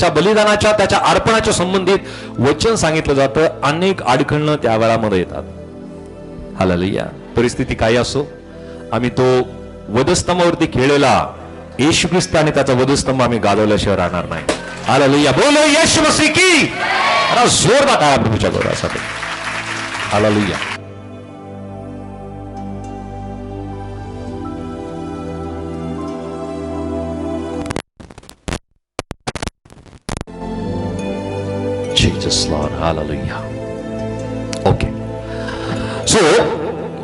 त्या बलिदानाच्या त्याच्या अर्पणाच्या संबंधित वचन सांगितलं जातं. अनेक अडखळणं त्या वेळामध्ये येतात. हालेलुया. परिस्थिती काही असो, आम्ही तो वधस्तंभावरती खेळलेला येशू ख्रिस्त आणि त्याचा वधस्तंभ आम्ही गाजवल्याशिवाय राहणार नाही. हालेलुया. बोलो येशू मसीह की. जोरदार टाळ्या प्रभूच्या गौरवासाठी. Hallelujah. Jesus Lord, hallelujah. Okay. So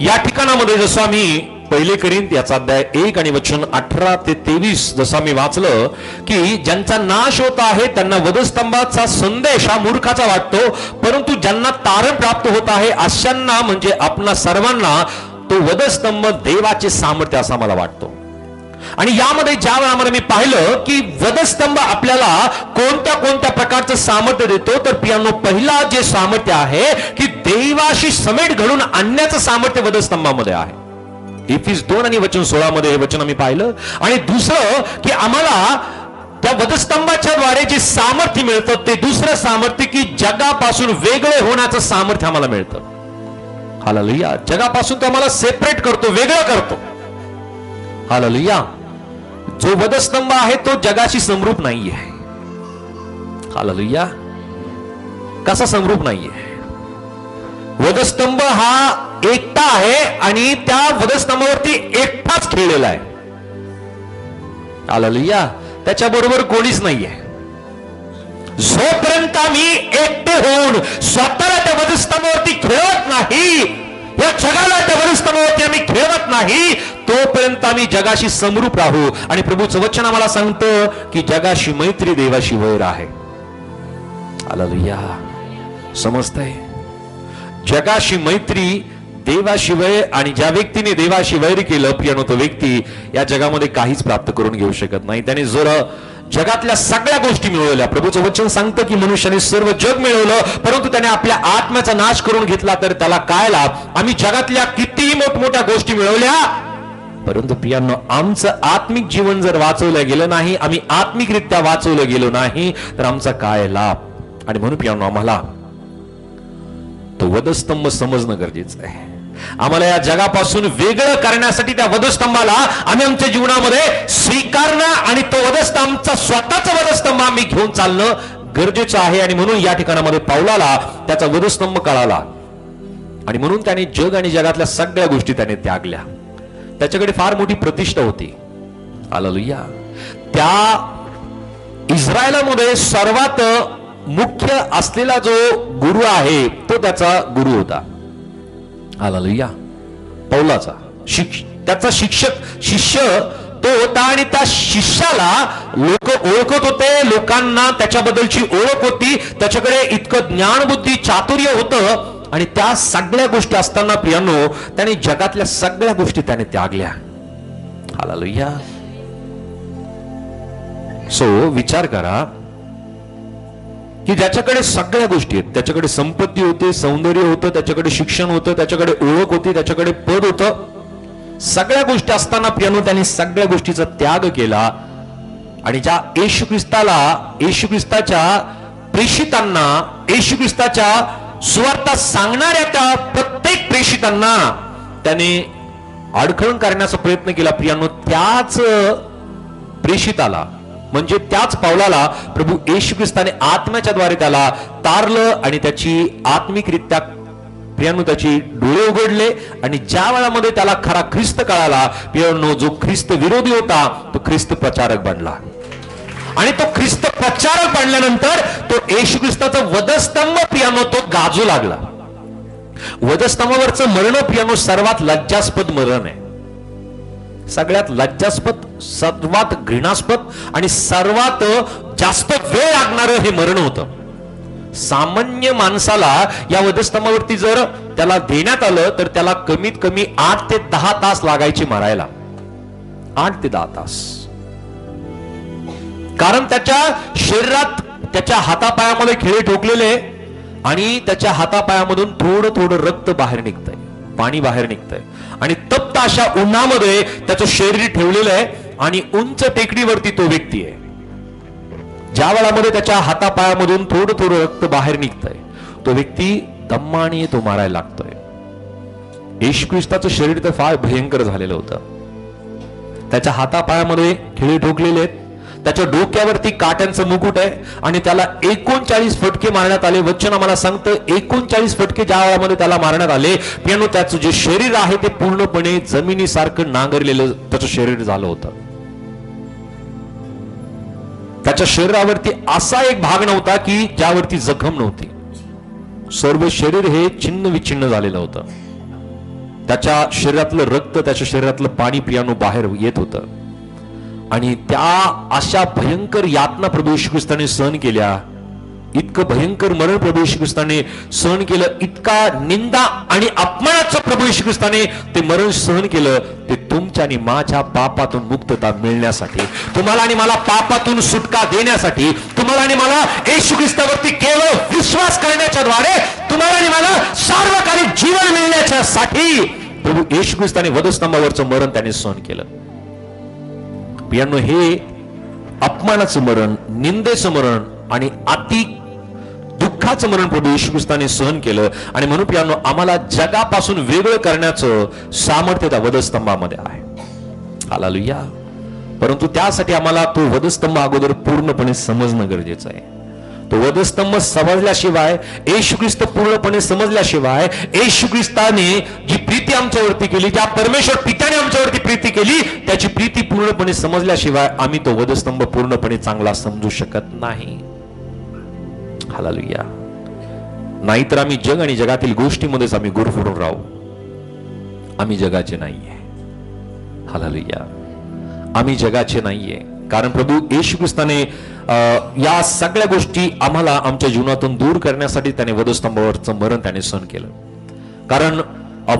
या ठिकाणामध्ये जसं आम्ही पहिले करीन याचा अध्याय 1 आणि वचन 18 ते 23 जसं आम्ही वाचलं की ज्यांचा नाश होत आहे त्यांना वधस्तंभाचा संदेश हा मूर्खाचा वाटतो, परंतु ज्यांना तारण प्राप्त होत आहे अशांना म्हणजे आपणा सर्वांना तो वधस्तंभ देवाचे सामर्थ्य असा मला वाटतो. आणि यामध्ये ज्या वेळामध्ये मी पाहिलं की वधस्तंभ आपल्याला कोणत्या कोणत्या प्रकारचं सामर्थ्य देतो, तर पियानो पहिला जे सामर्थ्य आहे की देवाशी समेट घडून आणण्याचं सामर्थ्य वधस्तंभामध्ये आहे. इफिस 2 आणि वचन 16 मध्ये हे वचन आम्ही पाहिलं. आणि दुसरं की आम्हाला त्या वधस्तंभाच्या द्वारे जे सामर्थ्य मिळतं ते दुसरं सामर्थ्य की जगापासून वेगळे होण्याचं सामर्थ्य आम्हाला मिळतं. हालेलुया. जगापासून तो आम्हाला सेपरेट करतो, वेगळं करतो. हालेलुया. जो वधस्तंभ आहे तो जगाशी समरूप नाहीये. हालेलुया. कसा समरूप नाहीये? वधस्तंभ हा एकटा आहे आणि त्या वधस्तंभावरती एकटाच खेळलेला आहे. हालेलुया. त्याच्या बरोबर कोणीच नाहीये. जोपर्यंत आम्ही एकटे होऊन स्वतःला त्या वधस्तंभावरती खेळत नाही, या जगाला त्या वधस्तंभावरती आम्ही खेळत नाही, तोपर्यंत आम्ही जगाशी समरूप राहू. आणि प्रभूचं वचन आम्हाला सांगतं की जगाशी मैत्री देवाशी वैर आहे. हालेलुया. समजतंय? जगाशी मैत्री देवाशिवाय, आणि ज्या व्यक्तीने देवाशी वैर केलं पियानो तो व्यक्ती या जगामध्ये काहीच प्राप्त करून घेऊ शकत नाही. त्याने जर जगातल्या सगळ्या गोष्टी मिळवल्या, प्रभूचं वचन सांगतं की मनुष्याने सर्व जग मिळवलं परंतु त्याने आपल्या आत्म्याचा नाश करून घेतला तर त्याला काय लाभ? आम्ही जगातल्या कितीही मोठमोठ्या गोष्टी मिळवल्या परंतु प्रियांनो आमचं आत्मिक जीवन जर वाचवलं गेलं नाही, आम्ही आत्मिकरित्या वाचवलं गेलो नाही तर आमचा काय लाभ? आणि म्हणून प्रियांनो आम्हाला तो वधस्तंभ समजणं गरजेचं आहे. आम्हाला या जगापासून वेगळं करण्यासाठी त्या वधस्तंभाला आम्ही आमच्या जीवनामध्ये स्वीकारणं आणि तो वधस्तंभाचा स्वतःचा वधस्तंभ आम्ही घेऊन चालणं गरजेचं आहे. आणि म्हणून या ठिकाणामध्ये पावलाला त्याचा वधस्तंभ कळाला आणि म्हणून त्याने जग आणि जगातल्या सगळ्या गोष्टी त्याने त्यागल्या. त्याच्याकडे फार मोठी प्रतिष्ठा होती. हालेलुया. त्या इस्रायलामध्ये सर्वात मुख्य असलेला जो गुरु आहे तो त्याचा गुरु होता. हालेलुया. पौलाचा त्याचा शिष्य तो होता आणि त्या शिष्याला लोक ओळखत होते. लोकांना त्याच्याबद्दलची ओळख होती. त्याच्याकडे इतकं ज्ञान बुद्धी चातुर्य होतं आणि त्या सगळ्या गोष्टी असताना प्रियांनो त्याने जगातल्या सगळ्या गोष्टी त्याने त्यागल्या. हालेलुया. सो विचार करा की ज्याच्याकडे सगळ्या गोष्टी आहेत, त्याच्याकडे संपत्ती होते, सौंदर्य होतं, त्याच्याकडे शिक्षण होतं, त्याच्याकडे ओळख होती, त्याच्याकडे पद होतं, सगळ्या गोष्टी असताना प्रियांनो त्याने सगळ्या गोष्टीचा त्याग केला. आणि ज्या येशू ख्रिस्ताच्या प्रेषितांना, येशू ख्रिस्ताच्या सुवार्ता सांगणाऱ्या त्या प्रत्येक प्रेषितांना त्याने अडखळण करण्याचा प्रयत्न केला. प्रियांनो त्याच प्रेषिताला म्हणजे त्याच पावलाला प्रभू येशू ख्रिस्ताने आत्म्याच्या द्वारे त्याला तारलं आणि त्याची आत्मिकरित्या प्रियांनो त्याची डोळे उघडले. आणि ज्या वेळामध्ये त्याला खरा ख्रिस्त कळाला प्रियांनो जो ख्रिस्त विरोधी होता तो ख्रिस्त प्रचारक बनला. आणि तो ख्रिस्त प्रचारक बनल्यानंतर तो येशू ख्रिस्ताचा वधस्तंभ प्रियांनो तो गाजू लागला. वधस्तंभावरचं मरण प्रियांनो सर्वात लज्जास्पद मरण आहे. सगळ्यात लज्जास्पद, सर्वात घृणास्पद आणि सर्वात जास्त वेळ लागणारं हे मरण होतं. सामान्य माणसाला या वधस्तंभावरती जर त्याला देण्यात आलं तर त्याला कमीत कमी 8 ते 10 तास लागायचे मारायला. 8 ते 10 तास. कारण त्याच्या शरीरात त्याच्या हातापायामध्ये खिळे ठोकलेले आणि त्याच्या हातापायामधून थोडं थोडं रक्त बाहेर निघतंय, पाणी बाहेर निघतंय आणि तप्त अशा उन्हामध्ये त्याचं शरीर ठेवलेलं आहे आणि उंच टेकडीवरती तो व्यक्ती आहे. ज्या वेळामध्ये त्याच्या हातापायामधून थोडं थोडं रक्त बाहेर निघतंय, तो व्यक्ती दम्माने तो मारायला लागतोय. येशू ख्रिस्ताचं शरीर तर फार भयंकर झालेलं होतं. त्याच्या हातापायामध्ये खिळे ठोकलेले आहेत, त्याच्या डोक्यावरती काट्यांचं मुकुट आहे आणि त्याला 39 फटके मारण्यात आले. वचन आम्हाला सांगतं 39 फटके ज्या वेळामध्ये त्याला मारण्यात आले, पियानो त्याचं जे शरीर आहे ते पूर्णपणे जमिनीसारखं नांगरलेलं त्याचं शरीर झालं होतं. त्याच्या शरीरावरती असा एक भाग नव्हता की ज्यावरती जखम नव्हती. सर्व शरीर हे छिन्न विच्छिन्न झालेलं होतं. त्याच्या शरीरातलं रक्त, त्याच्या शरीरातलं पाणी पियानो बाहेर येत होतं. आणि त्या अशा भयंकर यातना प्रभू येशू ख्रिस्ताने सहन केल्या. इतकं भयंकर मरण प्रभू येशू ख्रिस्ताने सहन केलं, इतका निंदा आणि अपमानाचं प्रभू येशू ख्रिस्ताने ते मरण सहन केलं. ते तुमच्या आणि माझ्या पापातून मुक्तता मिळण्यासाठी, तुम्हाला आणि मला पापातून सुटका देण्यासाठी, तुम्हाला आणि मला येशू ख्रिस्तावरती केवळ विश्वास करण्याच्या द्वारे तुम्हाला आणि मला सार्वकालिक जीवन मिळण्याच्यासाठी प्रभू येशू ख्रिस्ताने वधस्तंभावरचं मरण त्याने सहन केलं. पियानो हे अपमानाचं मरण, निंदेचं मरण आणि अति दुःखाचं मरण प्रभू येशू ख्रिस्ताने सहन केलं. आणि म्हणून पियानो आम्हाला जगापासून वेगळं करण्याचं सामर्थ्य त्या वधस्तंभामध्ये आहे. हालेलुया. परंतु त्यासाठी आम्हाला तो वधस्तंभ अगोदर पूर्णपणे समजणं गरजेचं आहे. तो वधस्तंभ समजल्याशिवाय, येशू ख्रिस्त पूर्णपणे समजल्याशिवाय, येशू ख्रिस्ताने जी प्रीती आमच्यावरती केली, ज्या परमेश्वर पित्याने आमच्यावरती प्रीती केली, त्याची प्रीती पूर्णपणे समजल्याशिवाय आम्ही तो वधस्तंभ पूर्णपणे चांगला समजू शकत नाही. हालेलुया. नाहीतर आम्ही जग आणि जगातील गोष्टीमध्येच आम्ही गुरफटून राहू. आम्ही जगाचे नाहीये. हालेलुया. आम्ही जगाचे नाहीये. कारण प्रभू येशू ख्रिस्ताने या सगळ्या गोष्टी आम्हाला आमच्या जीवनातून दूर करण्यासाठी त्याने वधस्तंभावरचं मरण त्याने सहन केलं. कारण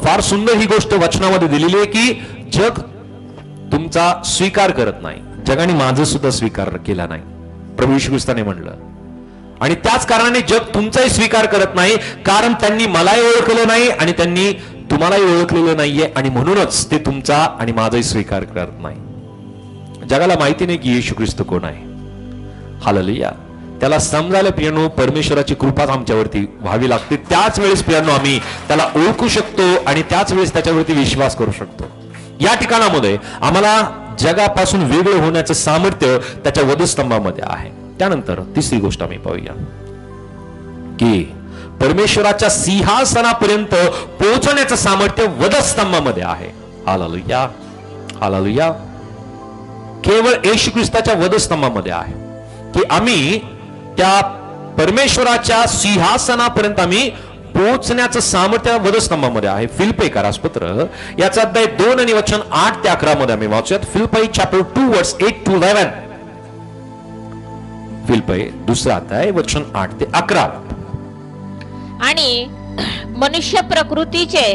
फार सुंदर ही गोष्ट वचनामध्ये दिलेली आहे की जग तुमचा स्वीकार करत नाही, जगाने माझं सुद्धा स्वीकार केला नाही, प्रभू येशू ख्रिस्ताने म्हणलं. आणि त्याच कारणाने जग तुमचाही स्वीकार करत नाही, कारण त्यांनी मलाही ओळखलं नाही आणि त्यांनी तुम्हालाही ओळखलेलं नाहीये, आणि म्हणूनच ते तुमचा आणि माझाही स्वीकार करत नाही. जगाला माहिती नाही की येशू ख्रिस्त कोण आहे. हालेलुया. त्याला समजायला पियानो परमेश्वराची कृपा आमच्यावरती व्हावी लागते. त्याच वेळेस पियानो आम्ही त्याला ओळखू शकतो आणि त्याच वेळेस त्याच्यावरती विश्वास करू शकतो. या ठिकाणामध्ये आम्हाला जगापासून वेगळं होण्याचं सामर्थ्य त्याच्या वधस्तंभामध्ये आहे. त्यानंतर तिसरी गोष्ट आम्ही पाहूया की परमेश्वराच्या सिंहासनापर्यंत पोहोचण्याचं सामर्थ्य वधस्तंभामध्ये आहे. हालेलुया. हालेलुया. केवळ येशू ख्रिस्ताच्या वधस्तंभामध्ये आहे की आम्ही त्या परमेश्वराच्या सिंहासनापर्यंत आम्ही पोहोचण्याचं सामर्थ्य वधस्तंभामध्ये आहे. फिलिप्पी पत्र याचा अध्याय 2 आणि वचन 8 ते 11 मध्ये आम्ही वाचूयात. फिलिप्पी चॅप्टर 2 वर्स 8 to 11. फिलिप्पी दुसरा अध्याय वचन 8 ते 11. आणि मनुष्य प्रकृतीचे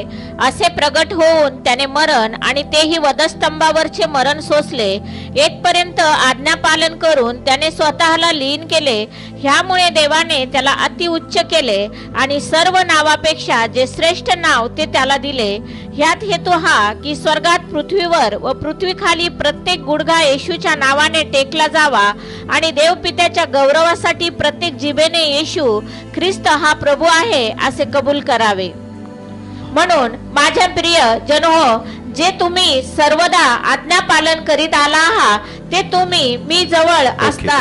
असे प्रगट होऊन त्याने मरण आणि तेही वधस्तंभावरचे मरण सोसले, येथपर्यंत आज्ञापालन करून त्याने स्वतःला लीन केले. ह्यामुळे देवाने त्याला अति उच्च केले आणि सर्व नावापेक्षा जे श्रेष्ठ नाव ते त्याला दिले. ह्यात हेतू हा की स्वर्गात, पृथ्वीवर व पृथ्वीखाली प्रत्येक गुडघा येशूच्या नावाने टेकला जावा आणि देवपित्याच्या गौरवासाठी प्रत्येक जिभेने येशू ख्रिस्त हा प्रभू आहे असे कबूल करावे. म्हणून माझ्या प्रिय जनहो, जे तुम्ही सर्वदा आज्ञापालन करीत आला आहात ते तुम्ही मी जवळ असता.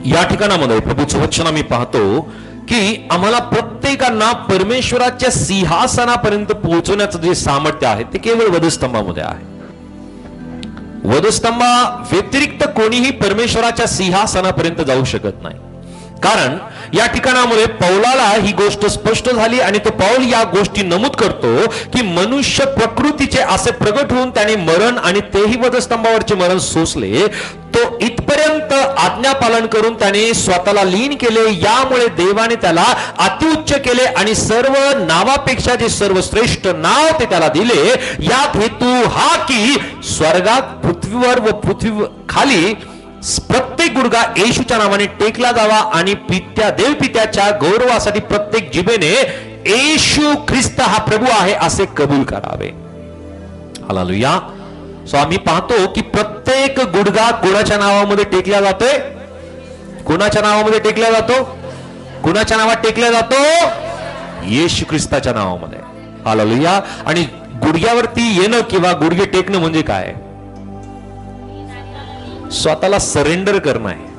या ठिकाणामध्ये प्रभूचं वचन आम्ही पाहतो की आम्हाला प्रत्येकांना परमेश्वराच्या सिंहासनापर्यंत पोहोचण्याचं जे सामर्थ्य आहे ते केवळ वधस्तंभामध्ये आहे. वधस्तंभा व्यतिरिक्त कोणीही परमेश्वराच्या सिंहासनापर्यंत जाऊ शकत नाही. कारण या ठिकाणामध्ये पौलाला ही गोष्ट स्पष्ट झाली आणि तो पौल या गोष्टी नमूद करतो की मनुष्य प्रकृतीचे असे प्रगट होऊन त्याने मरण आणि तेही वधस्तंभावरचे मरण सोसले, तो इथपर्यंत आज्ञापालन करून त्याने स्वतःला लीन केले. यामुळे देवाने त्याला अतिउच्च केले आणि सर्व नावापेक्षा जे सर्वश्रेष्ठ नाव ते त्याला दिले. यात हेतू हा की स्वर्गात, पृथ्वीवर व पृथ्वी खाली प्रत्येक गुडघा येशूच्या नावाने टेकला जावा आणि देवपित्याच्या गौरवासाठी प्रत्येक जिभेने येशू ख्रिस्त हा प्रभू आहे असे कबूल करावे. हालेलुया. सो आम्ही पाहतो की प्रत्येक गुडघा कोणाच्या नावामध्ये टेकला जातोय? कोणाच्या नावामध्ये टेकला जातो? कोणाच्या नावात टेकला जातो? येशू ख्रिस्ताच्या नावामध्ये. हालेलुया. आणि गुडघ्यावरती येणं किंवा गुडघे टेकणं म्हणजे काय? स्वतःला सरेंडर करणं आहे.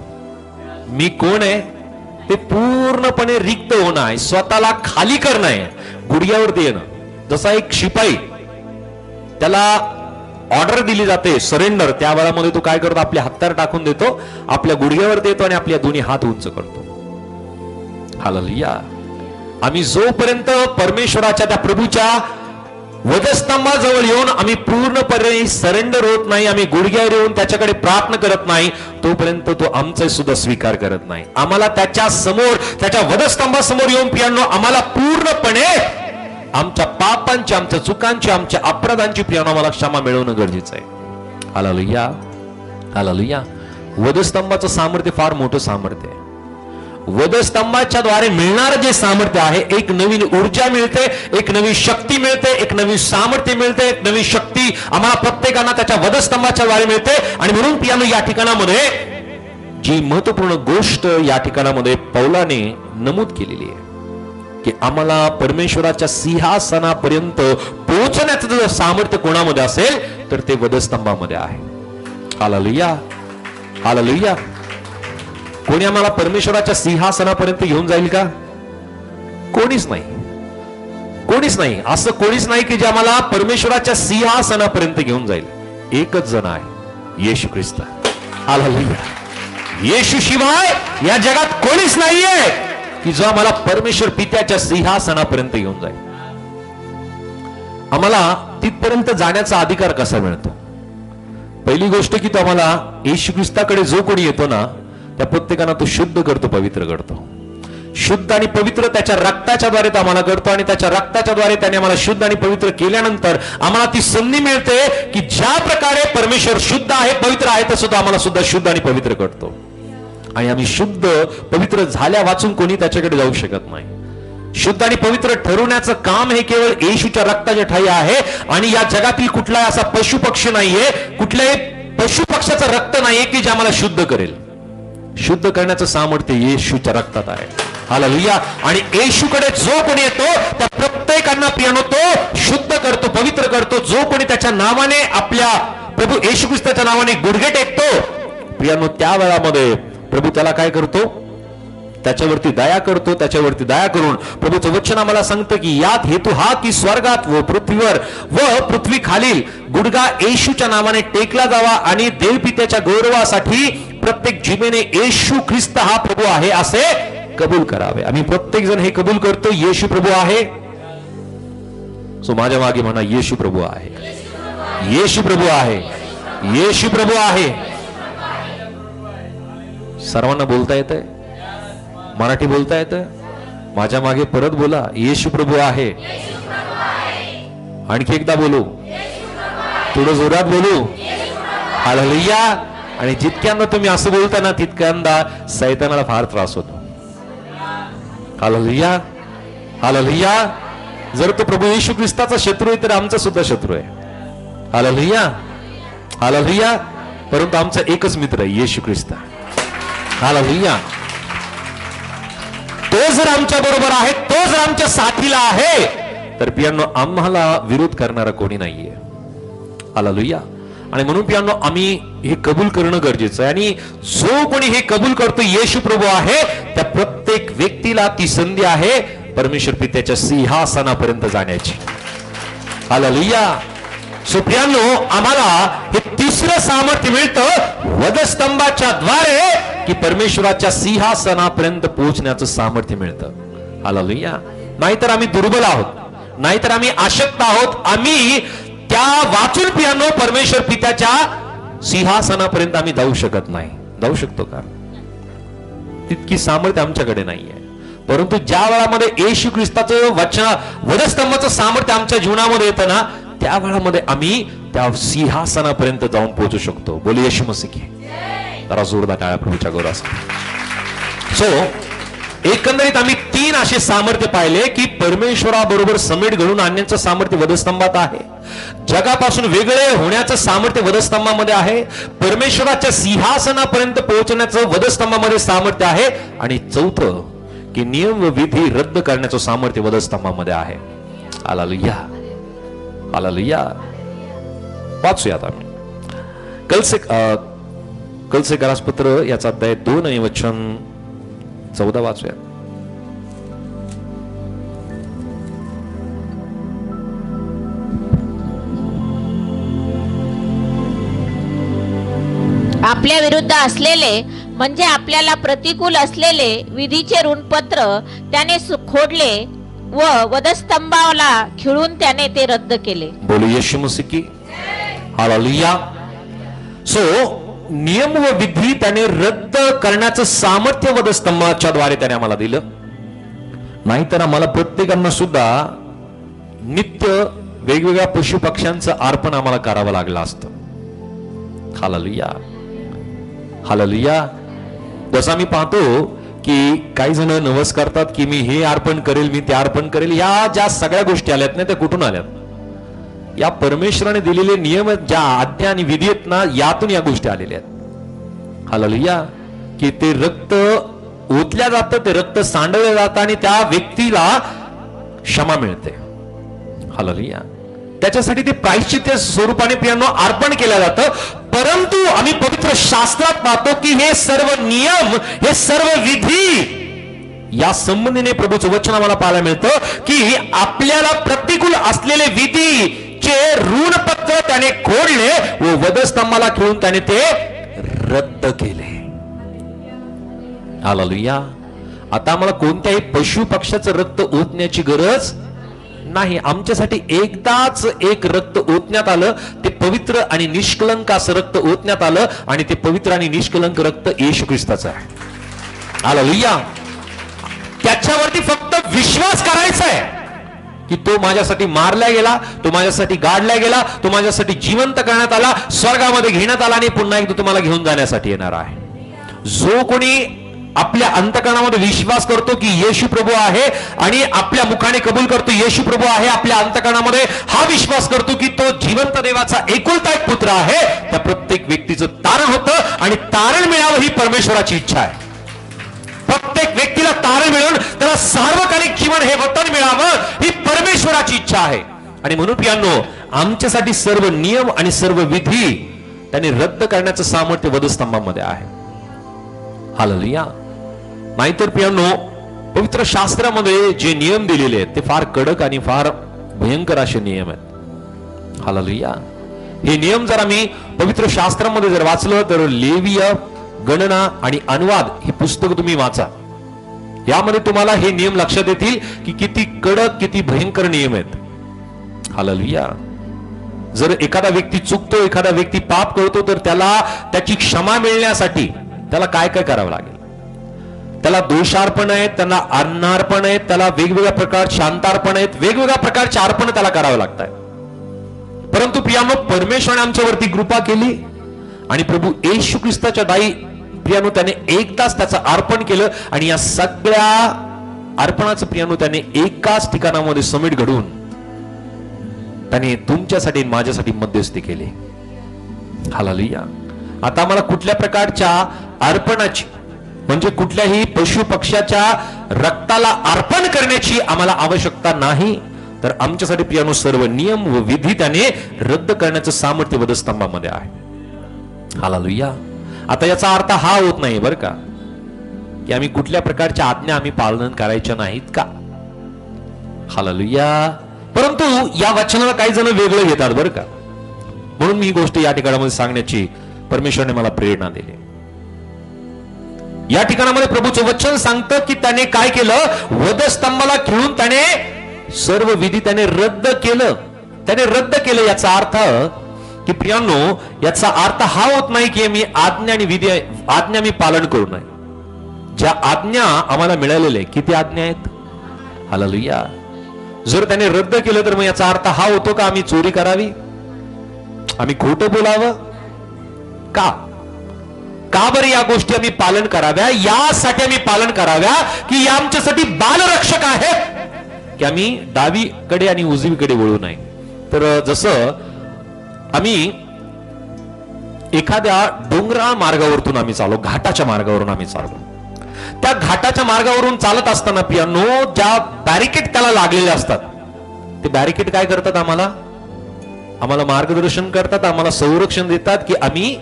मी कोण आहे ते पूर्णपणे रिक्त होणं आहे, स्वतःला खाली करणं आहे, गुडघ्यावरती येणं. जसा एक शिपाई, त्याला ऑर्डर दिली जाते सरेंडर, त्या वेळामध्ये तो काय करतो? आपले हत्यार टाकून देतो, आपल्या गुडघ्यावरती येतो आणि आपल्या दोन्ही हात उंच करतो. हालेलुया. आम्ही जोपर्यंत परमेश्वराच्या त्या प्रभूच्या वधस्तंभाजवळ येऊन आम्ही पूर्णपणे सरेंडर होत नाही, आम्ही गुडघ्यावर येऊन त्याच्याकडे प्रार्थना करत नाही, तोपर्यंत तो आमचा सुद्धा स्वीकार करत नाही. आम्हाला त्याच्या समोर, त्याच्या वधस्तंभासमोर येऊन प्रियांनो, आम्हाला पूर्णपणे आमच्या पापांची, आमच्या चुकांची, आमच्या अपराधांची प्रियांनो आम्हाला क्षमा मिळवणं गरजेचं आहे. हालेलुया. हालेलुया. वधस्तंभाचं सामर्थ्य फार मोठं सामर्थ्य आहे. वधस्तंभाच्या द्वारे मिळणारं जे सामर्थ्य आहे, एक नवीन ऊर्जा मिळते, एक नवी शक्ती मिळते, एक नवीन सामर्थ्य मिळते, एक नवी शक्ती आम्हाला प्रत्येकांना त्याच्या वधस्तंभाच्या द्वारे मिळते. आणि म्हणून प्रियांनो या ठिकाणामध्ये जी महत्वपूर्ण गोष्ट या ठिकाणामध्ये पौलाने नमूद केलेली आहे की आम्हाला परमेश्वराच्या सिंहासनापर्यंत पोहोचण्याचं जर सामर्थ्य कोणामध्ये असेल तर ते वधस्तंभामध्ये आहे. हालेलुया. हालेलुया. कोणी आम्हाला परमेश्वराच्या सिंहासनापर्यंत घेऊन जाईल का? कोणीच नाही. कोणीच नाही. असं कोणीच नाही की जे आम्हाला परमेश्वराच्या सिंहासनापर्यंत घेऊन जाईल. एकच जण आहे, येशू ख्रिस्त. हालेलुया. येशू शिवाय या जगात कोणीच नाहीये की जो आम्हाला परमेश्वर पित्याच्या सिंहासनापर्यंत घेऊन जाईल. आम्हाला तिथपर्यंत जाण्याचा अधिकार कसा मिळतो? पहिली गोष्ट की तो आम्हाला येशू ख्रिस्ताकडे जो कोणी येतो ना, त्या प्रत्येकांना तो शुद्ध करतो, पवित्र करतो. शुद्ध आणि पवित्र त्याच्या रक्ताच्या द्वारे तो आम्हाला करतो. आणि त्याच्या रक्ताच्या द्वारे त्याने आम्हाला शुद्ध आणि पवित्र केल्यानंतर आम्हाला ती संधी मिळते की ज्या प्रकारे परमेश्वर शुद्ध आहे, पवित्र आहे, तसं तो आम्हाला सुद्धा शुद्ध आणि पवित्र करतो. आणि आम्ही शुद्ध पवित्र झाल्या वाचून कोणी त्याच्याकडे जाऊ शकत नाही. शुद्ध आणि पवित्र ठरवण्याचं काम हे केवळ येशूच्या रक्ताच्या ठाई आहे. आणि या जगातील कुठलाही असा पशु पक्षी नाहीये, कुठल्याही पशु पक्षाचं रक्त नाहीये की जे आम्हाला शुद्ध करेल. शुद्ध करण्याचं सामर्थ्य येशूच्या रक्तात आहे. हालेलुया. आणि येशूकडे जो कोणी येतो त्या प्रत्येकांना प्रियांनो तो शुद्ध करतो, पवित्र करतो. जो कोणी त्याच्या नावाने, आपल्या प्रभू येशू ख्रिस्ताच्या नावाने गुडघे टेकतो प्रियांनो, त्या वेळामध्ये प्रभू त्याला काय करतो? त्याच्यावरती दया करतो. त्याच्यावरती दया करून प्रभूचं वचन आम्हाला सांगतं की यात हेतू हा की स्वर्गात व पृथ्वीवर व पृथ्वी खालील गुडघा येशूच्या नावाने टेकला जावा आणि देवपित्याच्या गौरवासाठी प्रत्येक जिभेने येशू ख्रिस्त हा प्रभू आहे असे कबूल करावे. आम्ही प्रत्येक जण हे कबूल करतो, येशू प्रभू आहे. सो माझ्या मागे म्हणा, येशू प्रभू आहे. येशू प्रभू आहे. येशू प्रभू आहे. सर्वांना बोलता येतंय? मराठी बोलता येतं? माझ्या मागे परत बोला, येशू प्रभू आहे. आणखी एकदा बोलू, थोडं जोरात बोलू. हालेलुया. आणि जितक्यांदा तुम्ही असं बोलता ना, तितक्यांदा सैतानाला फार त्रास होतो. हालेलुया. हालेलुया. जर तो प्रभू येशू ख्रिस्ताचा शत्रू आहे तर आमचा सुद्धा शत्रू आहे. हालेलुया. हालेलुया. परंतु आमचा एकच मित्र आहे, येशू ख्रिस्त. हालेलुया. तो जर आमच्या बरोबर आहे, तो जर आमच्या साथीला आहे, तर प्रियांनो आम्हाला विरोध करणारा कोणी नाहीये. हालेलुया. आणि म्हणून प्रियांनो आम्ही हे कबूल करणं गरजेचं आहे. आणि जो कोणी हे कबूल करतो येशू प्रभू आहे, त्या प्रत्येक व्यक्तीला ती संधी आहे परमेश्वर पित्याच्या सिंहासनापर्यंत जाण्याची. हालेलुया. सो प्रियांनो आम्हाला हे तिसरं सामर्थ्य मिळतं वधस्तंभाच्या द्वारे की परमेश्वराच्या सिंहासनापर्यंत पोहोचण्याचं सामर्थ्य मिळतं. हालेलुया. नाहीतर आम्ही दुर्बल आहोत, नाहीतर आम्ही अशक्त आहोत. आम्ही त्या वाचून प्रियांनो परमेश्वर पित्याच्या सिंहासनापर्यंत आम्ही जाऊ शकत नाही. जाऊ शकतो का? तितकी सामर्थ्य आमच्याकडे नाहीये. परंतु ज्या वेळामध्ये येशू ख्रिस्ताचं वचन, वधस्तंभाचं सामर्थ्य आमच्या जीवनामध्ये येतं ना, त्या वेळामध्ये आम्ही त्या सिंहासनापर्यंत जाऊन पोहोचू शकतो. बोल येशू मसीह की जरा जोरदार टाळ्या प्रभूच्या गौरवासाठी. सो एकंदरीत आम्ही 3 असे सामर्थ्य पाहिले की परमेश्वराबरोबर समेट घडून आणण्याचं सामर्थ्य वधस्तंभात आहे. जगापासून वेगळे होण्याचं सामर्थ्य वधस्तंभामध्ये आहे. परमेश्वराच्या सिंहासनापर्यंत पोहोचण्याचं वधस्तंभामध्ये सामर्थ्य आहे. आणि चौथं की नियम व विधी रद्द करण्याचं सामर्थ्य वधस्तंभामध्ये आहे. Hallelujah, hallelujah. वाचूया आता कलसे गरासपत्र याचा अध्याय 2 आणि वचन 14 वाचूया. आपल्या विरुद्ध असलेले म्हणजे आपल्याला प्रतिकूल असलेले विधीचे ऋणपत्र त्याने खोडले व वधस्तंभाला खिळून त्याने ते रद्द केले. बोलू येशू मसीह की हालेलुया. सो नियम व विधी त्याने रद्द करण्याचं सामर्थ्य वधस्तंभाच्या द्वारे त्याने आम्हाला दिलं. नाहीतर आम्हाला प्रत्येकांना सुद्धा नित्य वेगवेगळ्या पशु पक्ष्यांचं अर्पण आम्हाला करावं लागलं असतं. Hallelujah, hallelujah. जसं आम्ही पाहतो की काही जण नवस करतात की मी हे अर्पण करेल, मी ते अर्पण करेल. या ज्या सगळ्या गोष्टी आल्यात ना त्या कुठून आल्यात? या परमेश्वराने दिलेले नियम, ज्या आज्ञा आणि विधी आहेत ना, यातून या गोष्टी आलेल्या आहेत. हालेलुया. की ते रक्त ओतल्या जातं, ते रक्त सांडवलं जातं आणि त्या व्यक्तीला क्षमा मिळते. हालेलुया. त्याच्यासाठी ते प्रायश्चित्त स्वरूपाने प्रियांनो अर्पण केलं जातं. परंतु आम्ही पवित्र शास्त्रात पाहतो की हे सर्व नियम, हे सर्व विधी या संबंधीने प्रभूचं वचन आम्हाला पाहायला मिळतं की आपल्याला प्रतिकूल असलेले विधीचे ऋणपत्र त्याने खोडले व वधस्तंभाला खिळून त्याने ते रद्द केले. हालेलुया. आता आम्हाला कोणत्याही पशु पक्षाचं रक्त ओतण्याची गरज नाही. आमच्यासाठी एकदाच एक रक्त ओतण्यात आलं, ते पवित्र आणि निष्कलंक असं रक्त ओतण्यात आलं आणि ते पवित्र आणि निष्कलंक रक्त येशू ख्रिस्ताचं आहे. हालेलुया. त्याच्यावरती फक्त विश्वास करायचा आहे की तो माझ्यासाठी मारला गेला, तो माझ्यासाठी गाडला गेला, तो माझ्यासाठी जिवंत करण्यात आला, स्वर्गामध्ये घेण्यात आला आणि पुन्हा एकदा तुम्हाला घेऊन जाण्यासाठी येणार आहे. जो कोणी आपल्या अंतकरणामध्ये विश्वास करतो की येशू प्रभू आहे आणि आपल्या मुखाने कबूल करतो येशू प्रभू आहे, आपल्या अंतकरणामध्ये हा विश्वास करतो की तो जिवंत देवाचा एकुलता एक पुत्र आहे, त्या प्रत्येक व्यक्तीचं तारण होतं आणि तारण मिळावं ही परमेश्वराची इच्छा आहे. प्रत्येक व्यक्तीला तारण मिळून त्याला सार्वकालिक जीवन हे वतन मिळावं ही परमेश्वराची इच्छा आहे. आणि म्हणून प्रियांनो, आमच्यासाठी सर्व नियम आणि सर्व विधी त्याने रद्द करण्याचं सामर्थ्य वधस्तंभामध्ये आहे. हालेलुया. नाहीतर प्रियांनो, पवित्र शास्त्रामध्ये जे नियम दिलेले आहेत ते फार कडक आणि फार भयंकर असे नियम आहेत. हालेलुया. हे नियम जर आम्ही पवित्र शास्त्रामध्ये जर वाचलं तर लेवीय, गणना आणि अनुवाद ही पुस्तक तुम्ही वाचा. यामध्ये तुम्हाला हे नियम लक्षात येतील की किती कडक, किती भयंकर नियम आहेत. हालेलुया. जर एखादा व्यक्ती चुकतो, एखादा व्यक्ती पाप करतो, तर त्याला त्याची क्षमा मिळण्यासाठी त्याला काय काय करावं लागेल? त्याला दोषार्पण आहेत, त्याला अन्नार्पण आहेत, त्याला वेगवेगळ्या प्रकारचे शांतार्पण आहेत, वेगवेगळ्या प्रकारचे अर्पण त्याला करावं लागतात. परंतु प्रियांनो, परमेश्वराने आमच्यावरती कृपा केली आणि प्रभू येशू ख्रिस्ताच्या दाई प्रियांनो त्याने एकदाच त्याचं अर्पण केलं आणि या सगळ्या अर्पणाचं प्रियांनो त्याने एकाच ठिकाणामध्ये समिट घडवून त्याने तुमच्यासाठी माझ्यासाठी मध्यस्थी केली. हालेलुया. आता आम्हाला कुठल्या प्रकारच्या अर्पणाची म्हणजे कुठल्याही पशु पक्षाच्या रक्ताला अर्पण करण्याची आम्हाला आवश्यकता नाही. तर आमच्यासाठी प्रियांनो सर्व नियम व विधी त्याने रद्द करण्याचं सामर्थ्य वधस्तंभामध्ये आहे. हालेलुया. आता याचा अर्थ हा होत नाही बरं का की आम्ही कुठल्या प्रकारच्या आज्ञा आम्ही पालन करायच्या नाहीत का. हालेलुया. परंतु या वचनाला काही जण वेगळं घेतात बरं का. म्हणून मी ही गोष्ट या ठिकाणामध्ये सांगण्याची परमेश्वराने मला प्रेरणा दिली. या ठिकाणामध्ये प्रभूचं वचन सांगतं की त्याने काय केलं? वधस्तंभाला खिळून त्याने सर्व विधी त्याने रद्द केलं. त्याने रद्द केलं याचा अर्थ की प्रियांनो, याचा अर्थ हा होत नाही की मी आज्ञा आणि विधी आज्ञा मी पालन करू नये. ज्या आज्ञा आम्हाला मिळालेल्या आहेत, किती आज्ञा आहेत? हालेलुया. जर त्याने रद्द केलं तर मग याचा अर्थ हा होतो का आम्ही चोरी करावी, आम्ही खोटं बोलावं का? का बरं या गोष्टी आम्ही पालन कराव्या? यासाठी आम्ही पालन कराव्या की या आमच्यासाठी बालरक्षक आहेत की आम्ही डावीकडे आणि उजवीकडे वळू नये. तर जसं आम्ही एखाद्या डोंगराळ मार्गावरून आम्ही चाललो, घाटाच्या मार्गावरून आम्ही चाललो, त्या घाटाच्या मार्गावरून चालत असताना पियानो ज्या बॅरिकेड त्याला लागलेले असतात, ते बॅरिकेड काय करतात, आम्हाला मार्गदर्शन करतात, आम्हाला संरक्षण देतात की आम्ही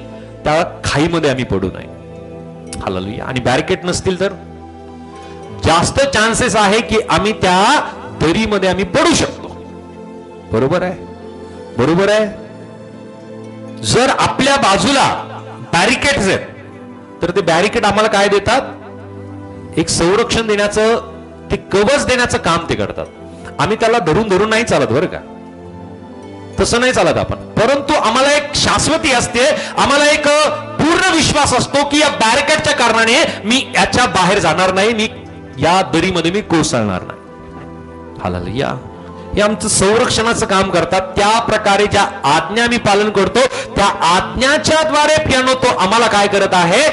त्या खाईमध्ये आम्ही पडू नये. हालेलुया. आणि बॅरिकेड नसतील तर जास्त चान्सेस आहे की आम्ही त्या दरीमध्ये आम्ही पडू शकतो. बरोबर आहे, बरोबर आहे. जर आपल्या बाजूला बॅरिकेड्स आहेत तर ते बॅरिकेड आम्हाला काय देतात, एक संरक्षण देण्याचं, ते कवच देण्याचं काम ते करतात. आम्ही त्याला धरून धरून नाही चालत बरं का, तसं नाही चालत आपण. परंतु आम्हाला एक शाश्वती असते, आम्हाला एक पूर्ण विश्वास असतो की या बॅरिकेडच्या कारणाने मी याच्या बाहेर जाणार नाही, मी या दरीमध्ये मी कोसळणार नाही. हालेलुया. हे आमचं संरक्षणाचं काम करतात. त्या प्रकारे ज्या आज्ञा आम्ही पालन करतो, त्या आज्ञाच्या द्वारे पियानो तो आम्हाला काय करत आहे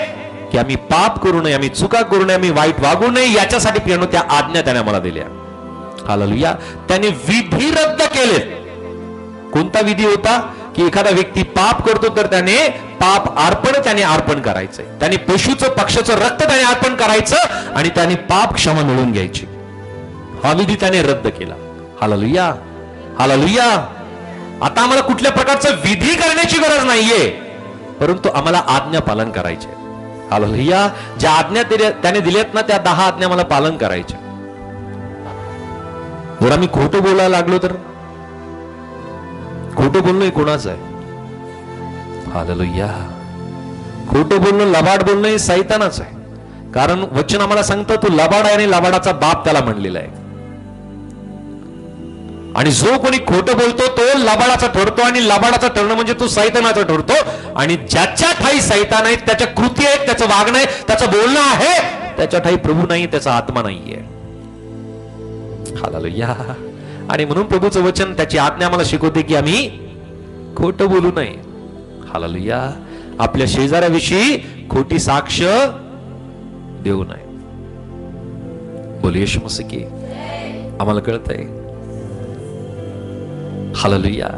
की आम्ही पाप करू नये, आम्ही चुका करू नये, आम्ही वाईट वागू नये, याच्यासाठी पियानो त्या आज्ञा त्याने आम्हाला दिल्या. हालेलुया. त्याने विधी रद्द केले. कोणता विधी होता की एखादा व्यक्ती पाप करतो तर त्याने पाप त्याने अर्पण करायचंय, त्याने पशुचं पक्षाचं रक्त त्याने अर्पण करायचं आणि त्याने पाप क्षमा मिळवून घ्यायची. हा विधी त्याने रद्द केला. Hallelujah, hallelujah. आता आम्हाला कुठल्या प्रकारचं विधी करण्याची गरज नाहीये, परंतु आम्हाला आज्ञा पालन करायचे. हालेलुया. ज्या आज्ञा त्याने दिल्यात ना, त्या 10 आज्ञा मला पालन करायच्या. जर आम्ही खोटं बोलायला लागलो तर खोटं बोलणं कोणाचं आहे? हालेलुया. खोटं बोलणं, लबाड बोलणं हे सैतानाचं आहे. कारण वचन आम्हाला सांगतं तो लबाड आहे आणि लबाडाचा बाप त्याला म्हणलेला आहे. आणि जो कोणी खोटं बोलतो तो लबाडाचा ठरतो, आणि लबाडाचा ठरणं म्हणजे तो सैतानाचा ठरतो. आणि ज्याच्या ठाई सैतान आहे, त्याच्या कृती आहेत, त्याचं वागणं आहे, त्याचं बोलणं आहे, त्याच्या ठाई प्रभू नाही, त्याचा आत्मा नाहीये. हालेलुया. आणि म्हणून प्रभूचं वचन, त्याची आज्ञा आम्हाला शिकवते की आम्ही खोटं बोलू नये. हालेलुया. आपल्या शेजाऱ्याविषयी खोटी साक्ष देऊ नये. बोल येशू मसीह की. आम्हाला कळतंय. हालेलुया.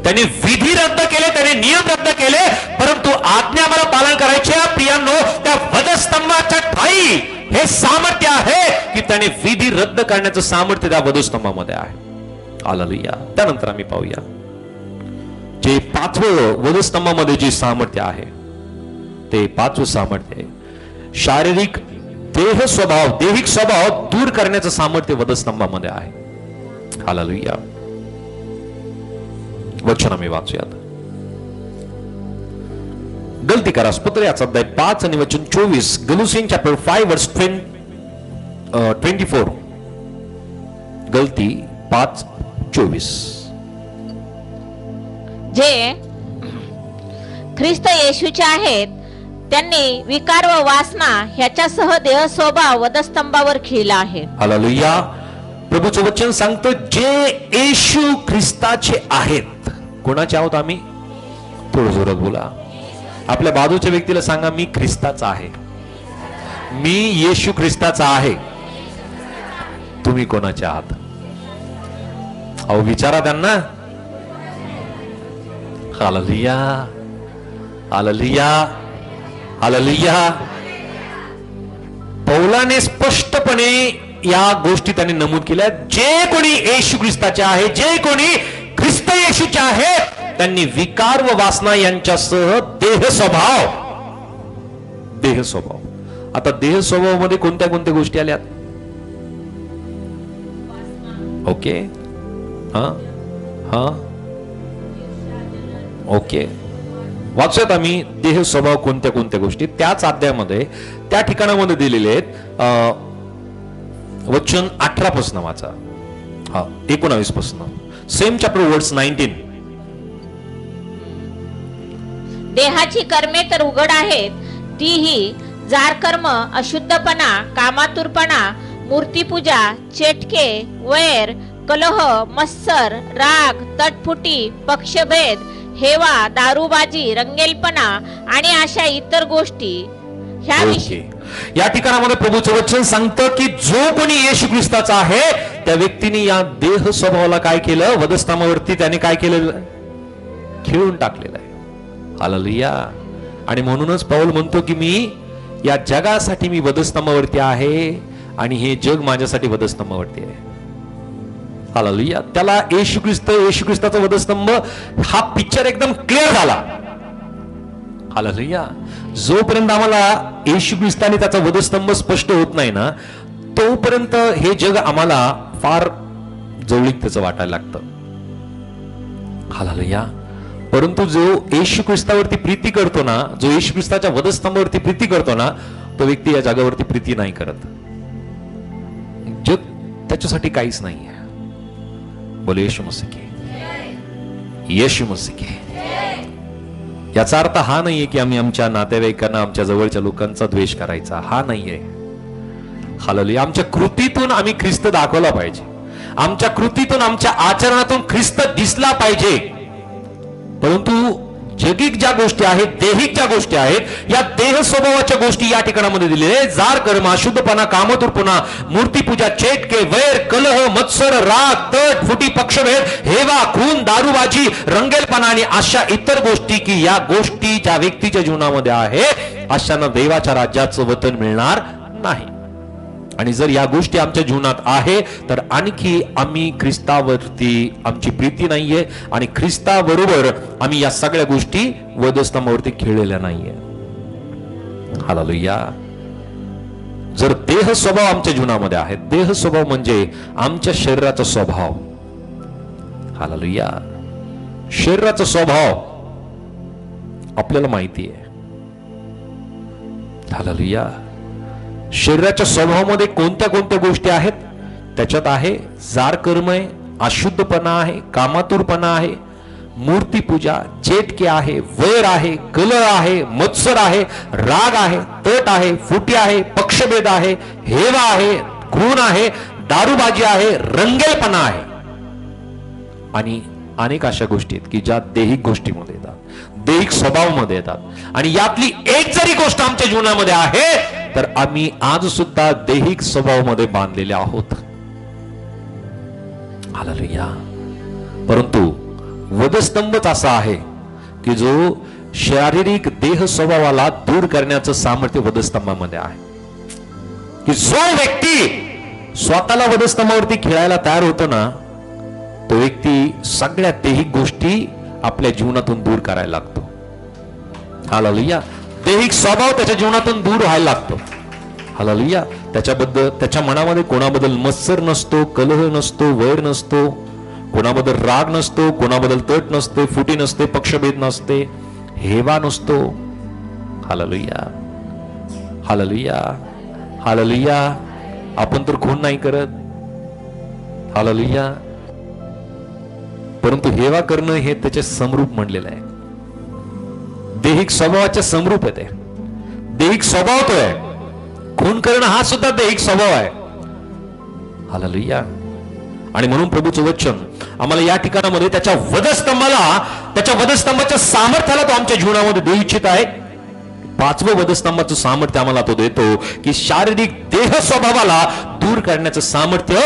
त्याने विधी रद्द केले, त्याने नियम रद्द केले, परंतु आज्ञा आम्हाला पालन करायची. प्रियांनो, त्या वधस्तंभाच्या ठाई हे सामर्थ्य आहे की त्याने विधी रद्द करण्याचं सामर्थ्य त्या वधस्तंभामध्ये आहे. हालेलुया. त्यानंतर आम्ही पाहूया जे 5वं वधस्तंभामध्ये जे सामर्थ्य आहे, ते 5वं सामर्थ्य आहे शारीरिक दैहिक स्वभाव दूर करण्याचं सामर्थ्य वधस्तंभामध्ये आहे. हालेलुया. वचन आम्ही वाचूयात. गलती करा पत्र याचा अध्याय 5 आणि वचन 24. गलुसियन चॅप्टर 5 वर्स 24. गलती 5:24. जे ख्रिस्त येशूचे आहेत त्यांनी विकार व वासना ह्याच्यासह देह स्वभाव वधस्तंभावर खिळला आहे. हालेलुया. प्रभूचं वचन सांगतं जे येशू ख्रिस्ताचे आहेत. कोणाचे आहोत आम्ही? थोडं जोरात बोला. आपल्या बाजूच्या व्यक्तीला सांगा, मी ख्रिस्ताचा आहे, मी येशू ख्रिस्ताचा आहे. तुम्ही कोणाचे आहात? अहो विचारा त्यांना. Hallelujah, hallelujah, hallelujah. पौलाने स्पष्टपणे या गोष्टी त्याने नमूद केल्या. जे कोणी येशू ख्रिस्ताचे आहे, जे कोणी ख्रिस्त येशूचे आहे, त्यांनी विकार व वासना यांच्यासह देह स्वभाव. आता देह स्वभावामध्ये कोणत्या कोणत्या गोष्टी आल्यात? ओके, हा हा ओके. वाचूयात आम्ही देह स्वभाव कोणत्या कोणत्या गोष्टी. त्याच अध्यायामध्ये त्या ठिकाणामध्ये दिलेले आहेत. वचन 18 पासून वाचा. हा 19 पासून. Same chapter words 19. देहाची कर्मे तर उघड आहेत, तीही जार कर्म, अशुद्धपणा, कामातुरपणा, मूर्तीपूजा, चेटके, वैर, कलह, मत्सर, राग, तटफुटी, पक्षभेद, हेवा, दारूबाजी, रंगेलपणा आणि अशा इतर गोष्टी ह्या विषयी या ठिकाणामध्ये प्रभूचं वचन सांगतं की जो कोणी येशू ख्रिस्ताचा आहे त्या व्यक्तीने या देह स्वभावाला काय केलं? वधस्तंभावरती त्याने काय केलेलं? खिळून टाकलेलं आहे. हालेलुया. आणि म्हणूनच पाऊल म्हणतो की मी या जगासाठी मी वधस्तंभावरती आहे आणि हे जग माझ्यासाठी वधस्तंभावरती आहे. हालेलुया. त्याला येशू ख्रिस्ताचा वधस्तंभ हा पिक्चर एकदम क्लिअर झाला. हालेलुया. जोपर्यंत आम्हाला येशू ख्रिस्ताने त्याचा वधस्तंभ स्पष्ट होत नाही ना, तोपर्यंत हे जग आम्हाला फार जवळीक त्याचं वाटायला लागतं. हालेलुया. परंतु जो येशू ख्रिस्तावरती प्रीती करतो ना, जो येशू ख्रिस्ताच्या वधस्तंभावरती प्रीती करतो ना, तो व्यक्ती या जगावरती प्रीती नाही करत. जग त्याच्यासाठी काहीच नाही आहे. बोले येशू मसीह की, येशू मसीह की. याचा अर्थ हा नाहीये की आम्ही आमच्या नातेवाईकांना, आमच्या जवळच्या लोकांचा द्वेष करायचा, हा नाहीये. हालेलुया. आमच्या कृतीतून आम्ही ख्रिस्त दाखवला पाहिजे. आमच्या कृतीतून, आमच्या आचरणातून ख्रिस्त दिसला पाहिजे. परंतु जगिक ज्या गोष्टी आहेत, देहिक ज्या गोष्टी आहेत, या देह स्वभावाच्या गोष्टी या ठिकाणामध्ये दिलेल्या आहेत. जार कर्म, अशुद्धपणा, कामतुरपणा, मूर्तीपूजा, चेटके, वैर, कलह, मत्सर, राग, तट, फुटी, पक्षभेद, हेवा, खून, दारूबाजी, रंगेलपणा आणि अशा इतर गोष्टी, की या गोष्टी ज्या व्यक्तीच्या जीवनामध्ये आहे, अशांना देवाच्या राज्याचं वतन मिळणार नाही. आणि जर या गोष्टी आमच्या जीवनात आहे, तर आणखी आम्ही ख्रिस्तावरती आमची प्रीती नाहीये आणि ख्रिस्ताबरोबर आम्ही या सगळ्या गोष्टी वधस्तंभावरती खेळलेल्या नाहीये. हालेलुया. जर देह स्वभाव आमच्या जीवनामध्ये आहे, देह स्वभाव म्हणजे आमच्या शरीराचा स्वभाव. हालेलुया. शरीराचा स्वभाव आपल्याला माहिती आहे. हालेलुया. शरीराच्या स्वभावामध्ये कोणत्या कोणत्या गोष्टी आहेत? त्याच्यात आहे जार कर्म आहे, अशुद्धपणा आहे, कामातुरपणा आहे, मूर्तीपूजा, चेटके आहे, वैर आहे, कलह आहे, मत्सर आहे, राग आहे, तट आहे, फुटी आहे, पक्षभेद आहे, हेवा आहे, खून आहे, दारूबाजी आहे, रंगेलपणा आहे आणि अनेक अशा गोष्टी आहेत की ज्या दैहिक गोष्टीमध्ये येतात, दैहिक स्वभावामध्ये येतात. आणि यातली एक जरी गोष्ट आमच्या जीवनामध्ये आहे, तर आम्ही आज सुद्धा दैहिक स्वभावामध्ये बांधलेले आहोत. हालेलुया. परंतु वधस्तंभच असा आहे की जो शारीरिक देह स्वभावाला दूर करण्याचं सामर्थ्य वधस्तंभामध्ये आहे. की जो व्यक्ती स्वतःला वधस्तंभावरती खेळायला तयार होतो ना, तो व्यक्ती सगळ्या दैहिक गोष्टी आपल्या जीवनातून दूर करायला लागतो. हालेलुया. दैहिक स्वभाव त्याच्या जीवनातून दूर व्हायला लागतो. हालेलुया. त्याच्याबद्दल, त्याच्या मनामध्ये कोणाबद्दल मत्सर नसतो, कलह नसतो, वैर नसतो, कोणाबद्दल राग नसतो, कोणाबद्दल तट नसते, फुटी नसते, पक्षभेद नसते, हेवा नसतो. हालेलुया. हालेलुया. हालेलुया. आपण तर खून नाही करत. हालेलुया. परंतु हेवा करणं हे त्याचे समरूप म्हणलेलं आहे. दैहिक स्वभावाच्या समरूप आहे ते. दैहिक स्वभाव तो आहे. खून करणं हा सुद्धा दैहिक स्वभाव आहे. हालेलुया. आणि म्हणून प्रभूचं वचन आम्हाला या ठिकाणामध्ये त्याच्या वधस्तंभाला, त्याच्या वधस्तंभाच्या सामर्थ्याला तो आमच्या जीवनामध्ये देऊ इच्छित आहे. पाचवं वधस्तंभाचं सामर्थ्य आम्हाला तो देतो की शारीरिक देह स्वभावाला दूर करण्याचं सामर्थ्य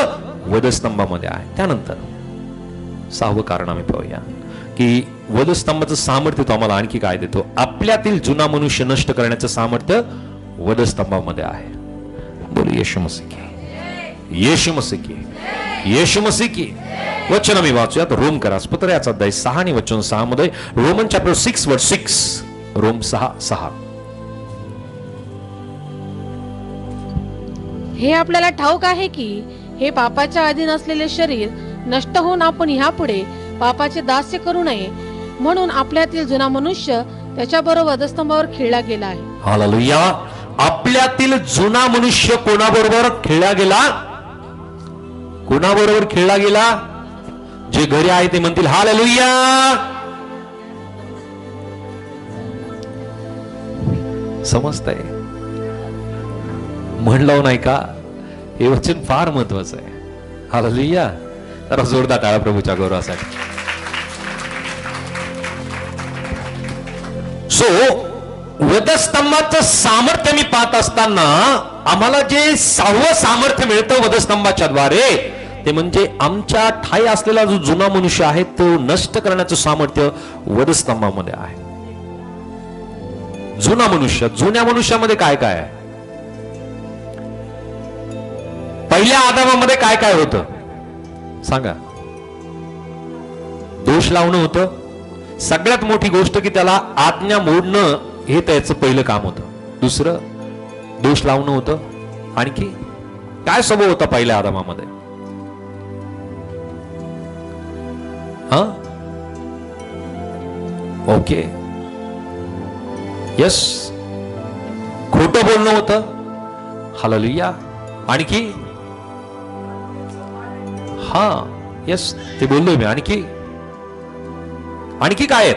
वधस्तंभामध्ये आहे. त्यानंतर सहावं कारण आम्ही पाहूया की वधस्तंभाचं सामर्थ्य तो आम्हाला आणखी काय देतो? आपल्यातील जुना मनुष्य नष्ट करण्याचं सामर्थ्य वधस्तंभामध्ये आहे. बोल येशू मसीह की, येशू मसीह की, येशू मसीह की. वचन आम्ही वाचूयात. रोम करास पत्र याचा अध्याय 6 आणि वचन 6 मध्ये, रोमन चॅप्टर 6 वर्स 6, रोम 6:6. हे आपल्याला ठाऊक आहे की हे पापाच्या अधीन असलेले शरीर नष्ट होऊन आपण ह्यापुढे पापाचे दास्य करू नये म्हणून आपल्यातील जुना मनुष्य त्याच्याबरोबर वधस्तंभावर खेळला गेला आहे. हालेलुया. आपल्यातील जुना मनुष्य कोणाबरोबर खेळला गेला? कोणाबरोबर खेळला गेला? जे घरी आहे ते म्हणतील हालेलुया. समजतंय? म्हणलं नाही का? हे वचन फार महत्वाचं आहे. हालेलुया. तर जोरदार टाळा प्रभूच्या गौरवासाठी. सो वधस्तंभाचं सामर्थ्य मी पाहत असताना आम्हाला जे 6वं सामर्थ्य मिळतं वधस्तंभाच्या द्वारे, ते म्हणजे आमच्या ठाई असलेला जो जुना मनुष्य आहे तो नष्ट करण्याचं सामर्थ्य वधस्तंभामध्ये आहे. जुना मनुष्य, जुन्या मनुष्यामध्ये काय काय आहे? पहिल्या आदामामध्ये काय काय होतं सांगा? दोष लावणं होतं. सगळ्यात मोठी गोष्ट की त्याला आज्ञा मोडणं हे त्याचं पहिलं काम होतं. दुसरं दोष लावणं होतं. आणखी काय स्वभाव होता पहिल्या आदामामध्ये? हा ओके यस, खोटं बोलणं होतं. हालेलुया. आणखी हा यस, ते बोललोय मी. आणखी काय आहेत?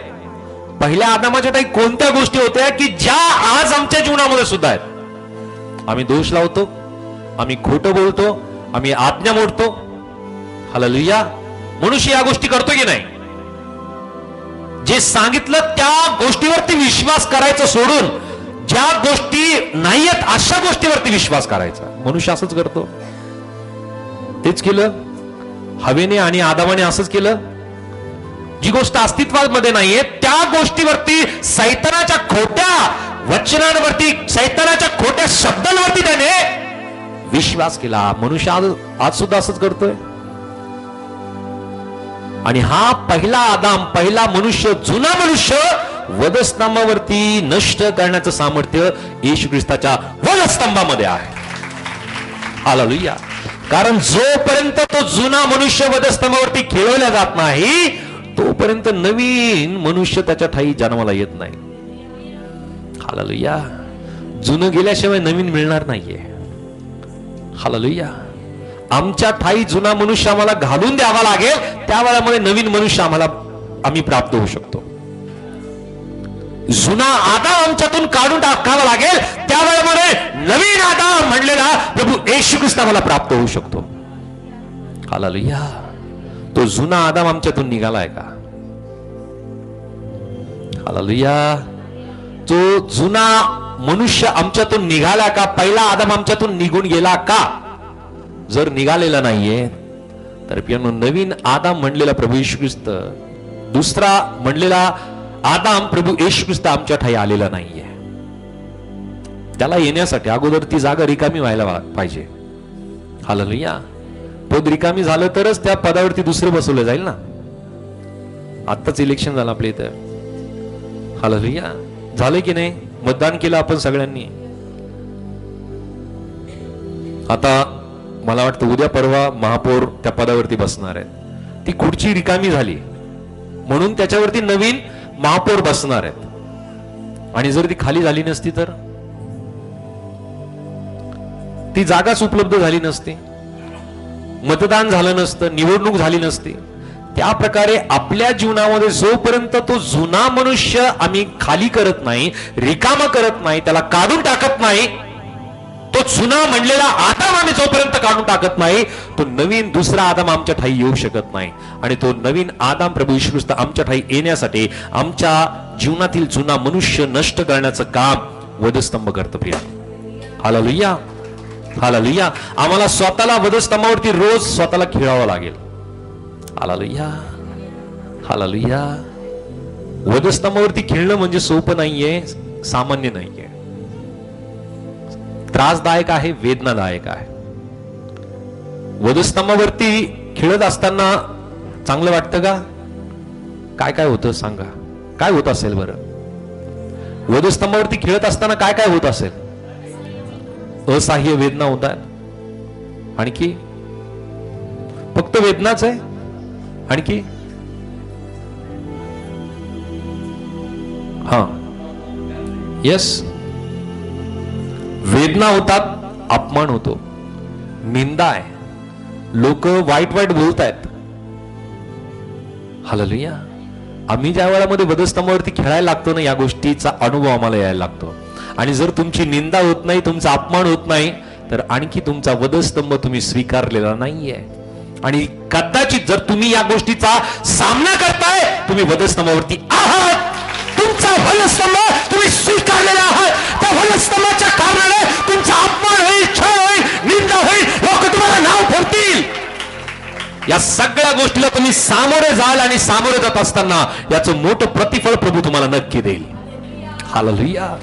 पहिल्या आदामाच्या काही कोणत्या गोष्टी होत्या की ज्या आज आमच्या जीवनामध्ये सुद्धा आहेत? आम्ही दोष लावतो, आम्ही खोटं बोलतो, आम्ही आज्ञा मोडतो. हालेलुया. मनुष्य या गोष्टी करतो की नाही? जे सांगितलं त्या गोष्टीवरती विश्वास करायचं सोडून ज्या गोष्टी नाहीयेत अशा गोष्टीवरती विश्वास करायचा. मनुष्य असंच करतो. तेच केलं हवेने आणि आदामाने, असंच केलं. जी गोष्ट अस्तित्वामध्ये नाहीये त्या गोष्टीवरती, सैतानाच्या खोट्या वचनांवरती, सैतानाच्या खोट्या शब्दांवरती त्याने विश्वास केला. मनुष्य आज सुद्धा असंच करतोय. आणि हा पहिला आदाम, पहिला मनुष्य, जुना मनुष्य वधस्तंभावरती नष्ट करण्याचं सामर्थ्य येशू ख्रिस्ताच्या वधस्तंभामध्ये आहे. हालेलुया. कारण जोपर्यंत तो जुना मनुष्य वधस्तंभावरती खेळवला जात नाही तोपर्यंत नवीन मनुष्य त्याच्या ठाई जन्माला येत नाही. हालेलुया. जुनं गेल्याशिवाय नवीन मिळणार नाहीये. हालेलुया. आमच्या ठाई जुना मनुष्य आम्हाला घालून द्यावा लागेल, त्यावेळेमध्ये नवीन मनुष्य आम्ही प्राप्त होऊ शकतो. जुना आदाम आमच्यातून काढून टाकावा लागेल, त्यावेळेमध्ये नवीन आदाम म्हणलेला प्रभू येशू ख्रिस्त आम्हाला प्राप्त होऊ शकतो. हालेलुया. तो जुना आदाम आमच्यातून निघालाय का? हालेलुया. तो जुना मनुष्य आमच्यातून निघाला का? पहिला आदाम आमच्यातून निघून गेला का? जर निघालेला नाहीये तर पियानो नवीन आदाम म्हणलेला प्रभू येशू ख्रिस्त, दुसरा म्हणलेला आदाम प्रभू येशू ख्रिस्त आमच्या ठाई आलेला नाहीये. त्याला येण्यासाठी अगोदर ती जागा रिकामी व्हायला पाहिजे. हालेलुया. पद रिकामी झालं तरच त्या पदावरती दुसरं बसवलं जाईल ना. आत्ताच इलेक्शन झालं आपल्या इथं. हालेलुया. झालं की नाही? मतदान केलं आपण सगळ्यांनी. आता मला वाटतं उद्या परवा महापौर त्या पदावरती बसणार आहेत. ती खुर्ची रिकामी झाली म्हणून त्याच्यावरती नवीन महापौर बसणार आहेत. आणि जर ती खाली झाली नसती तर ती जागाच उपलब्ध झाली नसती, मतदान झालं नसतं, निवडणूक झाली नसती. त्या प्रकारे आपल्या जीवनामध्ये जोपर्यंत तो जुना मनुष्य आम्ही खाली करत नाही, रिकामा करत नाही, त्याला काढून टाकत नाही, तो जुना म्हणलेला आदाम आम्ही जोपर्यंत काढून टाकत नाही, तो नवीन दुसरा आदाम आमच्या ठाई येऊ शकत नाही. आणि तो नवीन आदाम प्रभू येशू ख्रिस्त आमच्या ठाई येण्यासाठी आमच्या जीवनातील जुना मनुष्य नष्ट करण्याचं काम वधस्तंभ करतं. प्रिय हालेलुया. हालेलुया. आम्हाला स्वतःला वधस्तंभावरती रोज स्वतःला खेळावं लागेल. हालेलुया. हालेलुया. वधस्तंभावरती खेळणं म्हणजे सोपं नाहीये, सामान्य नाहीये. त्रासदायक आहे, वेदनादायक आहे. वधस्तंभावरती खेळत असताना चांगलं वाटतं का? काय काय होतं सांगा? काय होत असेल बरं? वधस्तंभावरती खेळत असताना काय काय होत असेल? असह्य वेदना होतात. आणखी फक्त वेदनाच आहे? आणखी हा यस, वेदना होतात, अपमान होतो, निंदा आहे, लोक वाईट वाईट बोलतायत. हालेलुया. आम्ही ज्या वेळामध्ये वधस्तंभावरती खेळायला लागतो ना, या गोष्टीचा अनुभव आम्हाला यायला लागतो. आणि जर तुमची निंदा होत नाही, तुमचा अपमान होत नाही, तर आणखी तुमचा वधस्तंभ तुम्ही स्वीकारलेला नाहीये. आणि कदाचित जर तुम्ही या गोष्टीचा सामना करताय, तुम्ही वधस्तंभावरती आहात. तुमचा वधस्तंभ तुम्ही स्वीकारलेला आहात. त्या वधस्तंभाच्या कारणाने तुमचा अपमान होईल, छळ होईल, निंदा होईल, लोक तुम्हाला नाव ठेवतील. या सगळ्या गोष्टीला तुम्ही सामोरे जाल आणि सामोरे जात असताना याचं मोठं प्रतिफळ प्रभू तुम्हाला नक्की देईल. हालेलुया.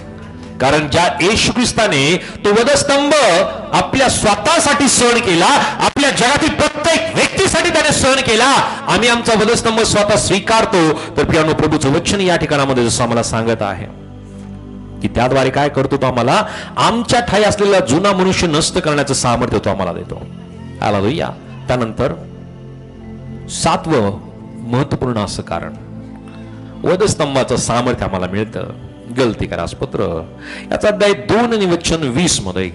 कारण ज्या येशू ख्रिस्ताने तो वधस्तंभ आपल्या स्वतःसाठी सहन केला, आपल्या जगातील प्रत्येक व्यक्तीसाठी त्याने सहन केला, आम्ही आमचा वधस्तंभ स्वतः स्वीकारतो. तर प्रियानो, प्रभूचं वचन या ठिकाणामध्ये जसं आम्हाला सांगत आहे की त्याद्वारे काय करतो तो, आम्हाला आमच्या ठाई असलेला जुना मनुष्य नष्ट करण्याचं सामर्थ्य तो आम्हाला देतो. हालेलुया. त्यानंतर 7वं महत्वपूर्ण असं कारण, वधस्तंभाचं सामर्थ्य आम्हाला मिळतं. गलती करा पत्र याचा अध्याय 2 आणि वचन 20 मध्ये,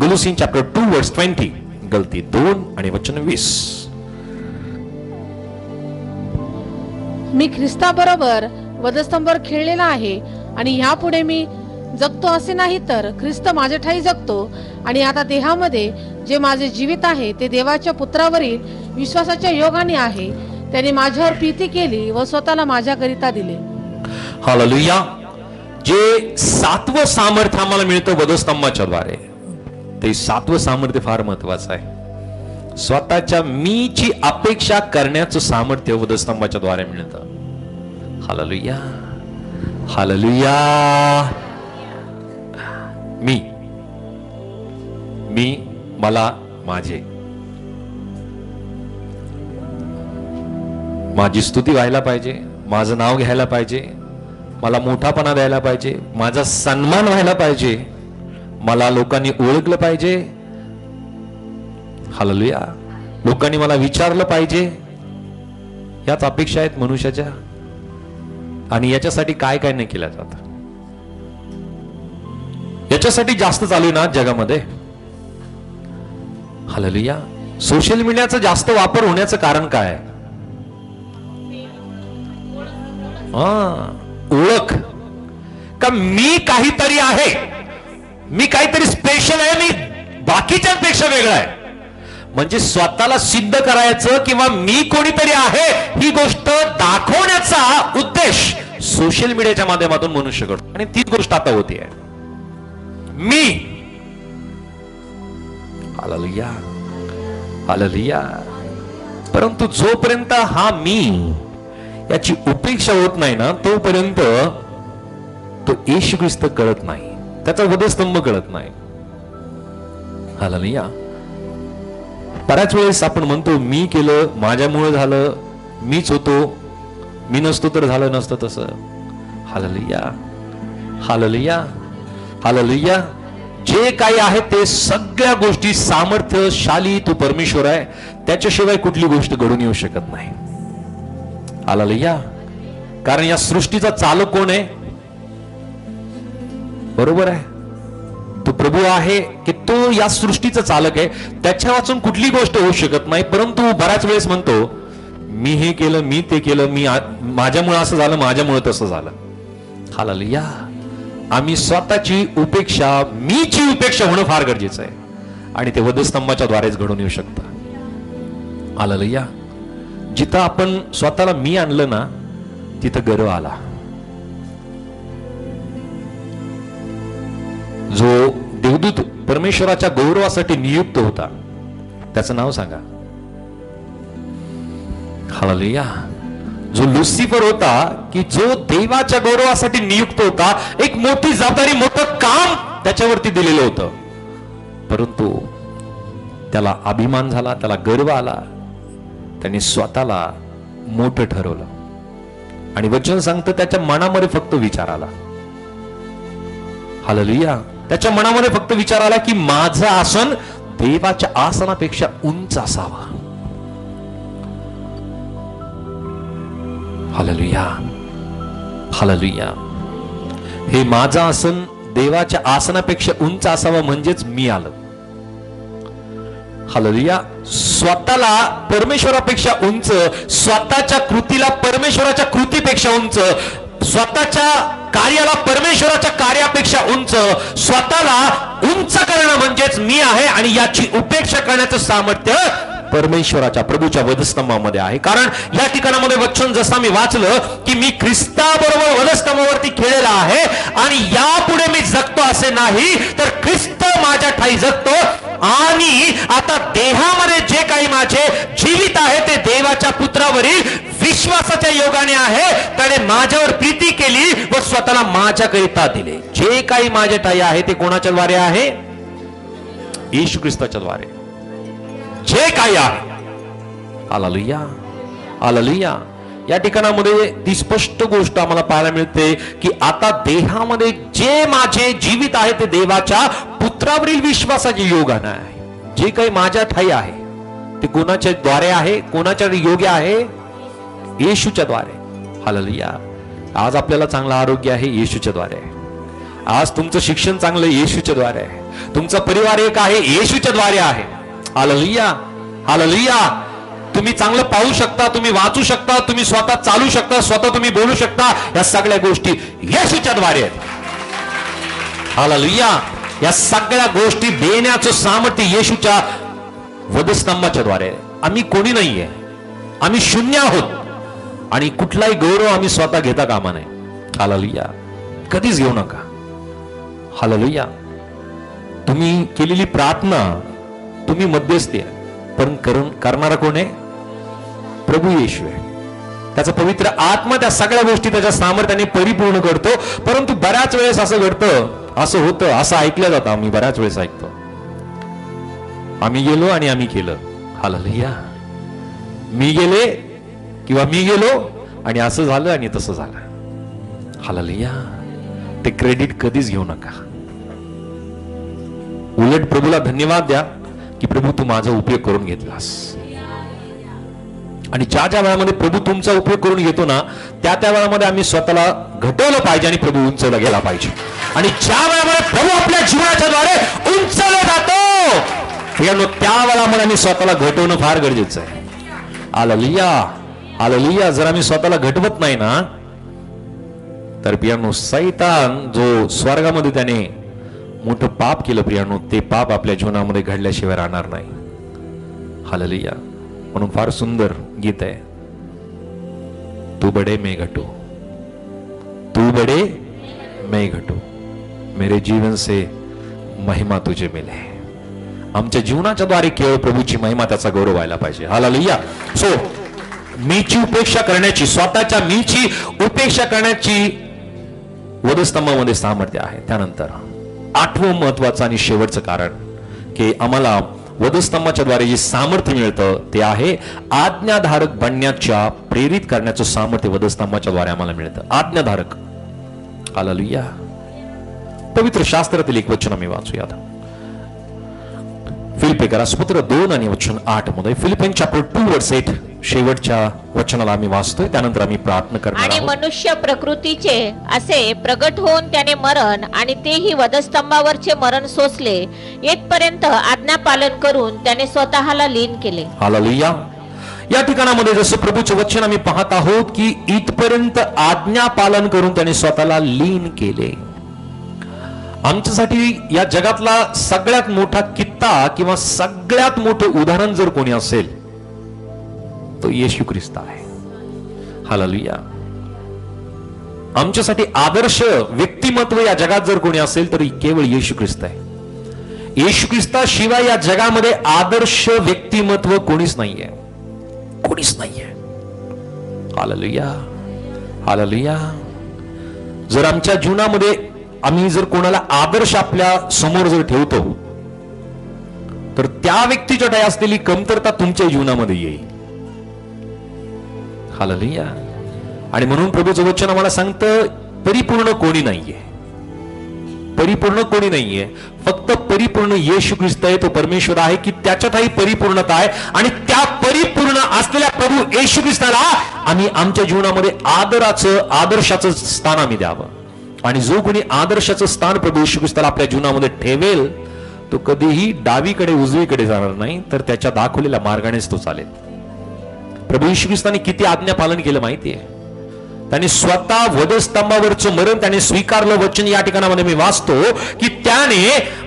गलोसिन चॅप्टर 2 वर्स 20, गलती 2 आणि वचन 20. मी ख्रिस्ताबरोबर वधस्तंभावर खेळलेला आहे आणि ह्यापुढे मी जगतो असे नाही, तर ख्रिस्त माझ्या ठाई जगतो. आणि आता देहामध्ये जे माझे जीवित आहे ते देवाच्या पुत्रावरील विश्वासाच्या योगाने आहे. त्याने माझ्यावर प्रीती केली व स्वतःला माझ्याकरिता दिले. हालेलुया. जे 7वं सामर्थ्य आम्हाला मिळतं वधस्तंभाच्या द्वारे, ते 7वं सामर्थ्य फार महत्वाचं आहे. स्वतःच्या मीची अपेक्षा करण्याचं सामर्थ्य वधस्तंभाच्या द्वारे मिळतं. हालेलुया. हालेलुया. मी मला माझे, माझी स्तुती व्हायला पाहिजे, माझं नाव घ्यायला पाहिजे, मला मोठापणा द्यायला पाहिजे, माझा सन्मान व्हायला पाहिजे, मला लोकांनी ओळखलं पाहिजे. हालेलुया. लोकांनी मला विचारलं पाहिजे. याच अपेक्षा आहेत मनुष्याच्या. आणि याच्यासाठी काय काय नाही केलं जात, याच्यासाठी जास्त चालू आहे ना जगामध्ये. हालेलुया. सोशल मीडियाचा जास्त वापर होण्याचं कारण काय? ओळख. का मी काहीतरी आहे, मी काहीतरी स्पेशल आहे, मी बाकीच्यांपेक्षा वेगळा आहे. म्हणजे स्वतःला सिद्ध करायचं किंवा मी कोणीतरी आहे ही गोष्ट दाखवण्याचा उद्देश सोशल मीडियाच्या माध्यमातून मनुष्य करतो. आणि तीच गोष्ट आता होती आहे, मी. हालेलुया. हालेलुया. परंतु जोपर्यंत हा मी याची उपेक्षा होत नाही ना, तोपर्यंत तो येशू ख्रिस्त कळत नाही, त्याचा वधस्तंभ कळत नाही. हालेलुया. बऱ्याच वेळेस आपण म्हणतो मी केलं, माझ्यामुळे झालं, मीच होतो, मी नसतो तर झालं नसतं तसं. हालेलुया. हालेलुया. हालेलुया. जे काही आहे ते सगळ्या गोष्टी सामर्थ्यशाली तो परमेश्वर आहे, त्याच्याशिवाय कुठली गोष्ट घडून येऊ शकत नाही. हालेलुया. कारण या सृष्टीचा चालक कोण आहे? बरोबर आहे, तो प्रभू आहे की तो या सृष्टीचा चालक आहे. त्याच्या वाचून कुठली गोष्ट होऊ शकत नाही. परंतु बऱ्याच वेळेस म्हणतो मी हे केलं, मी ते केलं, मी माझ्यामुळे असं झालं, माझ्यामुळे तसं झालं. हालेलुया. आम्ही स्वतःची उपेक्षा, मीची उपेक्षा होणं फार गरजेचं आहे. आणि ते वधस्तंभाच्या द्वारेच घडून येऊ शकतं. हालेलुया. जिथं आपण स्वतःला मी आणलं ना, तिथं गर्व आला. जो देवदूत परमेश्वराच्या गौरवासाठी नियुक्त होता त्याचं नाव सांगा. हालेलुया. जो लुसिफर होता की जो देवाच्या गौरवासाठी नियुक्त होता, एक मोठी जबाबदारी, मोठं काम त्याच्यावरती दिलेलं होतं. परंतु त्याला अभिमान झाला, त्याला गर्व आला, त्यांनी स्वतःला मोठं ठरवलं. आणि वचन सांगतं त्याच्या मनामध्ये फक्त विचार आला. हालेलुया. त्याच्या मनामध्ये फक्त विचार आला की माझं आसन देवाच्या आसनापेक्षा उंच असावा. हालेलुया. हालेलुया. हे माझं आसन देवाच्या आसनापेक्षा उंच असावं म्हणजेच मी आलं. हालेलुया. स्वतःला परमेश्वरापेक्षा उंच, स्वतःच्या कृतीला परमेश्वराच्या कृतीपेक्षा उंच, स्वतःच्या कार्याला परमेश्वराच्या कार्यापेक्षा उंच, स्वतःला उंच करणं म्हणजेच मी आहे. आणि याची उपेक्षा करण्याचं सामर्थ्य परमेश्वराच्या प्रभूच्या वधस्तंभामध्ये आहे. कारण या ठिकाणामध्ये वचन जसं मी वाचलं की मी ख्रिस्ताबरोबर वधस्तंभावरती खेळलेला आहे आणि यापुढे मी जगतो असे नाही, तर ख्रिस्त माझ्या ठाई जगतो. आणि आता देहामध्ये जे काही माझे जीवित आहे ते देवाच्या पुत्रावरील विश्वासाच्या योगाने आहे. त्याने माझ्यावर प्रीती केली व स्वतःला माझ्याकरिता दिले. जे काही माझे ठाई आहे ते कोणाच्या द्वारे आहे? येशू ख्रिस्ताच्या द्वारे. जे काही आहे. Hallelujah, hallelujah. या ठिकाणामध्ये ती स्पष्ट गोष्ट आम्हाला पाहायला मिळते की आता देहामध्ये जे माझे जीवित आहे ते देवाच्या पुत्रावरील विश्वासाचे योगाने आहे. जे काही माझ्या ठाई आहे ते कोणाच्या द्वारे आहे? कोणाच्या योग्य आहे? येशूच्या द्वारे. हालेलुया. आज आपल्याला चांगलं आरोग्य आहे, येशूच्या द्वारे आहे. आज तुमचं शिक्षण चांगलं येशूच्या द्वारे आहे. तुमचा परिवार एक आहे, येशूच्या द्वारे आहे. Hallelujah, hallelujah. तुम्ही चांगलं पाहू शकता, तुम्ही वाचू शकता, तुम्ही स्वतः चालू शकता, स्वतः तुम्ही बोलू शकता. या सगळ्या गोष्टी येशूच्या द्वारे आहेत. हालेलुया. या सगळ्या गोष्टी देण्याचं सामर्थ्य येशूच्या वधस्तंभाच्या द्वारे. आम्ही कोणी नाहीये, आम्ही शून्य आहोत आणि कुठलाही गौरव आम्ही स्वतः घेता कामा नये. हालेलुया. कधीच घेऊ नका. हालेलुया. तुम्ही केलेली प्रार्थना, तुम्ही मध्यस्थी आहे, पण करणारा कोण आहे? प्रभू येशू आहे. त्याचा पवित्र आत्मा त्या सगळ्या गोष्टी त्याच्या सामर्थ्याने परिपूर्ण करतो. परंतु बऱ्याच वेळेस असं घडतं, असं होतं, असं ऐकलं जातं. आम्ही बऱ्याच वेळेस ऐकतो, आम्ही गेलो आणि आम्ही केलं. हालेलुया. मी गेले किंवा मी गेलो आणि असं झालं आणि तसं झालं. हालेलुया. ते क्रेडिट कधीच घेऊ नका. उलट प्रभूला धन्यवाद द्या की प्रभू तू माझा उपयोग करून घेतलास. आणि ज्या ज्या वेळामध्ये प्रभू तुमचा उपयोग करून घेतो ना, त्या त्या वेळामध्ये आम्ही स्वतःला घटवलं पाहिजे आणि प्रभू उंचवला गेला पाहिजे. आणि ज्या वेळामध्ये प्रभू आपल्या जीवनाच्या द्वारे उंचवला जातो त्या वेळामध्ये आम्ही स्वतःला घटवणं फार गरजेचं आहे. Hallelujah, hallelujah. जर आम्ही स्वतःला घटवत नाही ना, तर प्रियानो सैतान जो स्वर्गामध्ये त्याने मोठं पाप केलं प्रियानो, ते पाप आपल्या जीवनामध्ये घडल्याशिवाय राहणार नाही. हालेलुया. म्हणून फार सुंदर गीत आहे, तू बडे मैं घटू, तू बडे मैं घटू, मेरे जीवन से महिमा तुझे मिले. आमच्या जीवनाच्या द्वारे केवळ प्रभूची महिमा, त्याचा गौरव व्हायला पाहिजे. हालेलुया. सो मीची उपेक्षा करण्याची, स्वतःच्या मीची उपेक्षा करण्याची वधस्तंभामध्ये सामर्थ्य आहे. त्यानंतर आठवं महत्वाचं आणि शेवटचं कारण की आम्हाला वधस्तंभाच्या द्वारे जे सामर्थ्य मिळतं ते आहे आज्ञाधारक बनण्याच्या, प्रेरित करण्याचं सामर्थ्य वधस्तंभाच्या द्वारे आम्हाला मिळतं. आज्ञाधारक. हालेलुया. पवित्र शास्त्रातील एक वचन आम्ही वाचूयात. फिलिपियरास पत्र 2 आणि वचन 8 मध्ये. फिलिपियन चॅप्टर 2 वर्स 8 शेवटच्या वचनाला आम्ही वाचतोय. त्यानंतर आम्ही प्रार्थना करणार आणि आहोत. मनुष्य प्रकृतीचे असे प्रगट होऊन त्याने मरण आणि तेही वधस्तंभावरचे मरण सोसले, येथपर्यंत आज्ञा पालन करून त्याने स्वतःला लीन केले. हालेलुया. या ठिकाणामध्ये जसं प्रभूचे वचन आम्ही पाहत आहोत की इथपर्यंत आज्ञा पालन करून त्याने स्वतःला लीन केले. आमच्यासाठी या जगातला सगळ्यात मोठा कित्ता किंवा सगळ्यात मोठं उदाहरण जर कोणी असेल तो येशू ख्रिस्त आहे. हालेलुया. आमच्यासाठी आदर्श व्यक्तिमत्व या जगात जर कोणी असेल तर केवळ येशू ख्रिस्त आहे. येशू ख्रिस्ताशिवाय या जगामध्ये आदर्श व्यक्तिमत्व कोणीच नाहीये, कोणीच नाहीये. Hallelujah, hallelujah. जर आमच्या जीवनामध्ये आम्ही जर कोणाला आदर्श आपल्या समोर जर ठेवतो तर त्या व्यक्तीच्या ठाई असलेली कमतरता तुमच्या जीवनामध्ये येईल. हालेलुया. आणि म्हणून प्रभूचं वचन आम्हाला सांगतं परिपूर्ण कोणी नाहीये, परिपूर्ण कोणी नाहीये. फक्त परिपूर्ण येशू ख्रिस्त आहे, तो परमेश्वर आहे की त्याच्यातही परिपूर्णता आहे. आणि त्या परिपूर्ण असलेल्या प्रभू येशू ख्रिस्ताला आम्ही आमच्या जीवनामध्ये आदर्शाचं स्थान आम्ही द्यावं. आणि जो कोणी आदर्शाचं स्थान प्रभू येशू ख्रिस्ताला आपल्या जीवनामध्ये ठेवेल तो कधीही डावीकडे उजवीकडे जाणार नाही, तर त्याच्या दाखवलेल्या मार्गानेच तो चालेल. प्रभू येशू ख्रिस्ताने किती आज्ञा पालन केलं माहितीये. त्याने स्वतः वधस्तंभावरचं मरण त्याने स्वीकारलं. वचन या ठिकाणामध्ये मी वाचतो की त्याने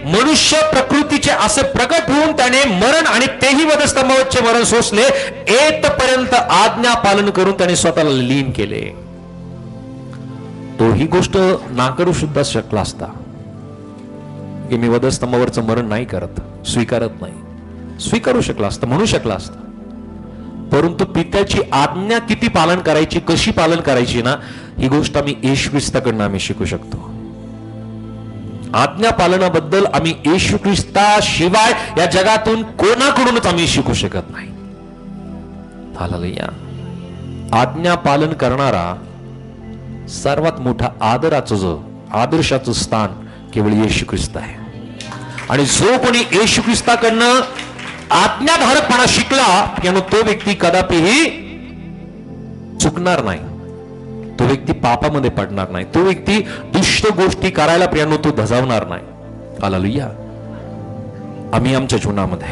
मनुष्य प्रकृतीचे असे प्रकट होऊन त्याने मरण आणि तेही वधस्तंभावरचे मरण सोसले, येतपर्यंत आज्ञा पालन करून त्याने स्वतःला लीन केले. तो ही गोष्ट नाकारू सुद्धा शकला असता की मी वधस्तंभावरचं मरण नाही करत, स्वीकारत नाही. स्वीकारू शकला असतं, म्हणू शकला असतं. परंतु पित्याची आज्ञा किती पालन करायची, कशी पालन करायची ना, ही गोष्ट आम्ही येशू ख्रिस्ताकडनं आम्ही शिकू शकतो. आज्ञा पालनाबद्दल आम्ही येशू ख्रिस्ताशिवाय या जगातून कोणाकडूनच आम्ही शिकू शकत नाही. हालेलुया. आज्ञा पालन करणारा सर्वात मोठा आदर्शाचं स्थान केवळ येशू ख्रिस्त आहे. आणि जो कोणी येशू ख्रिस्ताकडनं आज्ञाधारकपणा शिकला यानं तो व्यक्ती कदापिही चुकणार नाही, तो व्यक्ती पापामध्ये पडणार नाही, तो व्यक्ती दुष्ट गोष्टी करायला प्रियानो तो धजावणार नाही. हालेलुया. आम्ही आमच्या जीवनामध्ये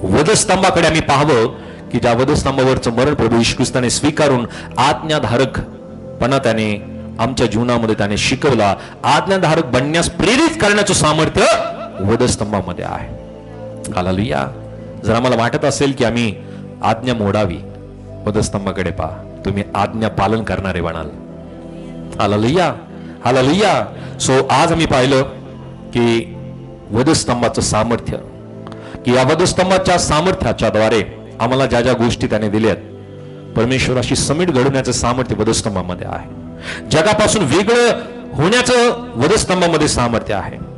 वधस्तंभाकडे आम्ही पाहावं की ज्या वधस्तंभावरचं मरण प्रभू येशू ख्रिस्ताने स्वीकारून आज्ञाधारकपणा त्याने आमच्या जीवनामध्ये त्याने शिकवला. आज्ञाधारक बनण्यास प्रेरित करण्याचं सामर्थ्य वधस्तंभामध्ये आहे. हालेलुया. जर आम्हाला वाटत असेल की आम्ही आज्ञा मोडावी, वधस्तंभाकडे पहा, तुम्ही आज्ञा पालन करणारे बनाल. हालेलुया. हालेलुया. सो आज आम्ही पाहिलं की वधस्तंभाचं सामर्थ्य, की या वधस्तंभाच्या सामर्थ्याच्या द्वारे आम्हाला ज्या ज्या गोष्टी त्याने दिल्यात, परमेश्वराशी समीट घडवण्याचं सामर्थ्य वधस्तंभामध्ये आहे. जगापासून वेगळं होण्याचं वधस्तंभामध्ये सामर्थ्य आहे.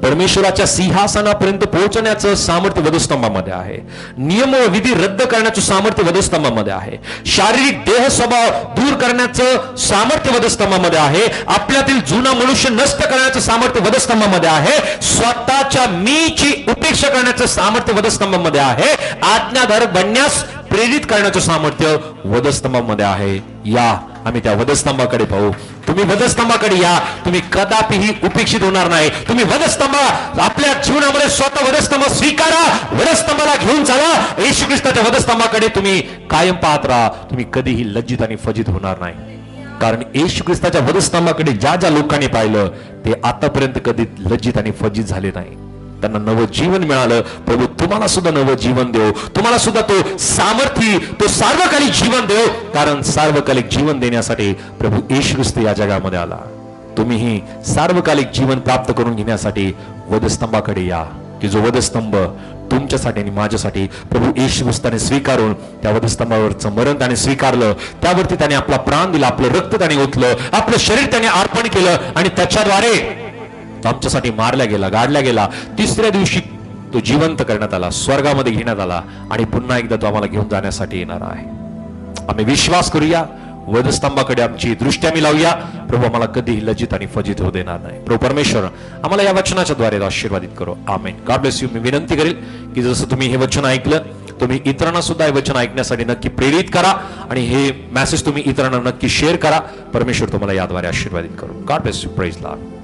परमेश्वराच्या सिंहासनापर्यंत पोहोचण्याचं सामर्थ्य वधस्तंभामध्ये आहे. नियम व विधी रद्द करण्याचं सामर्थ्य वधस्तंभामध्ये आहे. शारीरिक देह स्वभाव दूर करण्याचं सामर्थ्य वधस्तंभामध्ये आहे. आपल्यातील जुना मनुष्य नष्ट करण्याचं सामर्थ्य वधस्तंभामध्ये आहे. स्वतःच्या मीची उपेक्षा करण्याचं सामर्थ्य वधस्तंभामध्ये आहे. आज्ञाधारक बनण्यास प्रेरित करण्याचं सामर्थ्य वधस्तंभामध्ये आहे. या आम्ही त्या वधस्तंभाकडे पाहू. तुम्ही वधस्तंभाकडे या, तुम्ही कदापिही उपेक्षित होणार नाही. तुम्ही वधस्तंभ आपल्या जीवनामध्ये स्वतः वधस्तंभ स्वीकारा, वधस्तंभाला घेऊन चला. येशू ख्रिस्ताच्या वधस्तंभाकडे तुम्ही कायम पाहत राहा. तुम्ही कधीही लज्जित आणि फजित होणार नाही. कारण येशू ख्रिस्ताच्या वधस्तंभाकडे ज्या ज्या लोकांनी पाहिलं ते आतापर्यंत कधी लज्जित आणि फजित झाले नाही. त्यांना नवं जीवन मिळालं. प्रभू तुम्हाला सुद्धा नवं जीवन देव, तुम्हाला सुद्धा तो सामर्थ्य, तो सार्वकालिक जीवन देव. कारण सार्वकालिक जीवन देण्यासाठी प्रभू येशू ख्रिस्त या जगामध्ये आला. तुम्हीही सार्वकालिक जीवन प्राप्त करून घेण्यासाठी वधस्तंभाकडे या, की जो वधस्तंभ तुमच्यासाठी आणि माझ्यासाठी प्रभू येशू ख्रिस्ताने स्वीकारून त्या वधस्तंभावरचं मरण त्याने स्वीकारलं. त्यावरती त्याने आपला प्राण दिला, आपलं रक्त त्याने ओतलं, आपलं शरीर त्याने अर्पण केलं आणि त्याच्याद्वारे आमच्यासाठी मारला गेला, गाडला गेला. तिसऱ्या दिवशी तो जिवंत करण्यात आला, स्वर्गामध्ये घेण्यात आला आणि पुन्हा एकदा तो आम्हाला घेऊन जाण्यासाठी येणार आहे. आम्ही विश्वास करूया, वधस्तंभाकडे आमची दृष्टी आम्ही लावूया. प्रभू आम्हाला कधीही लज्जित आणि फजित होऊ देणार नाही. प्रभू परमेश्वर आम्हाला या वचनाच्या द्वारे आशीर्वादित करो. आमेन. God bless you. मी विनंती करेल की जसं तुम्ही हे वचन ऐकलं, तुम्ही इतरांना सुद्धा हे वचन ऐकण्यासाठी नक्की प्रेरित करा आणि हे मेसेज तुम्ही इतरांना नक्की शेअर करा. परमेश्वर तुम्हाला याद्वारे आशीर्वादित करो. God bless you. Praise Lord.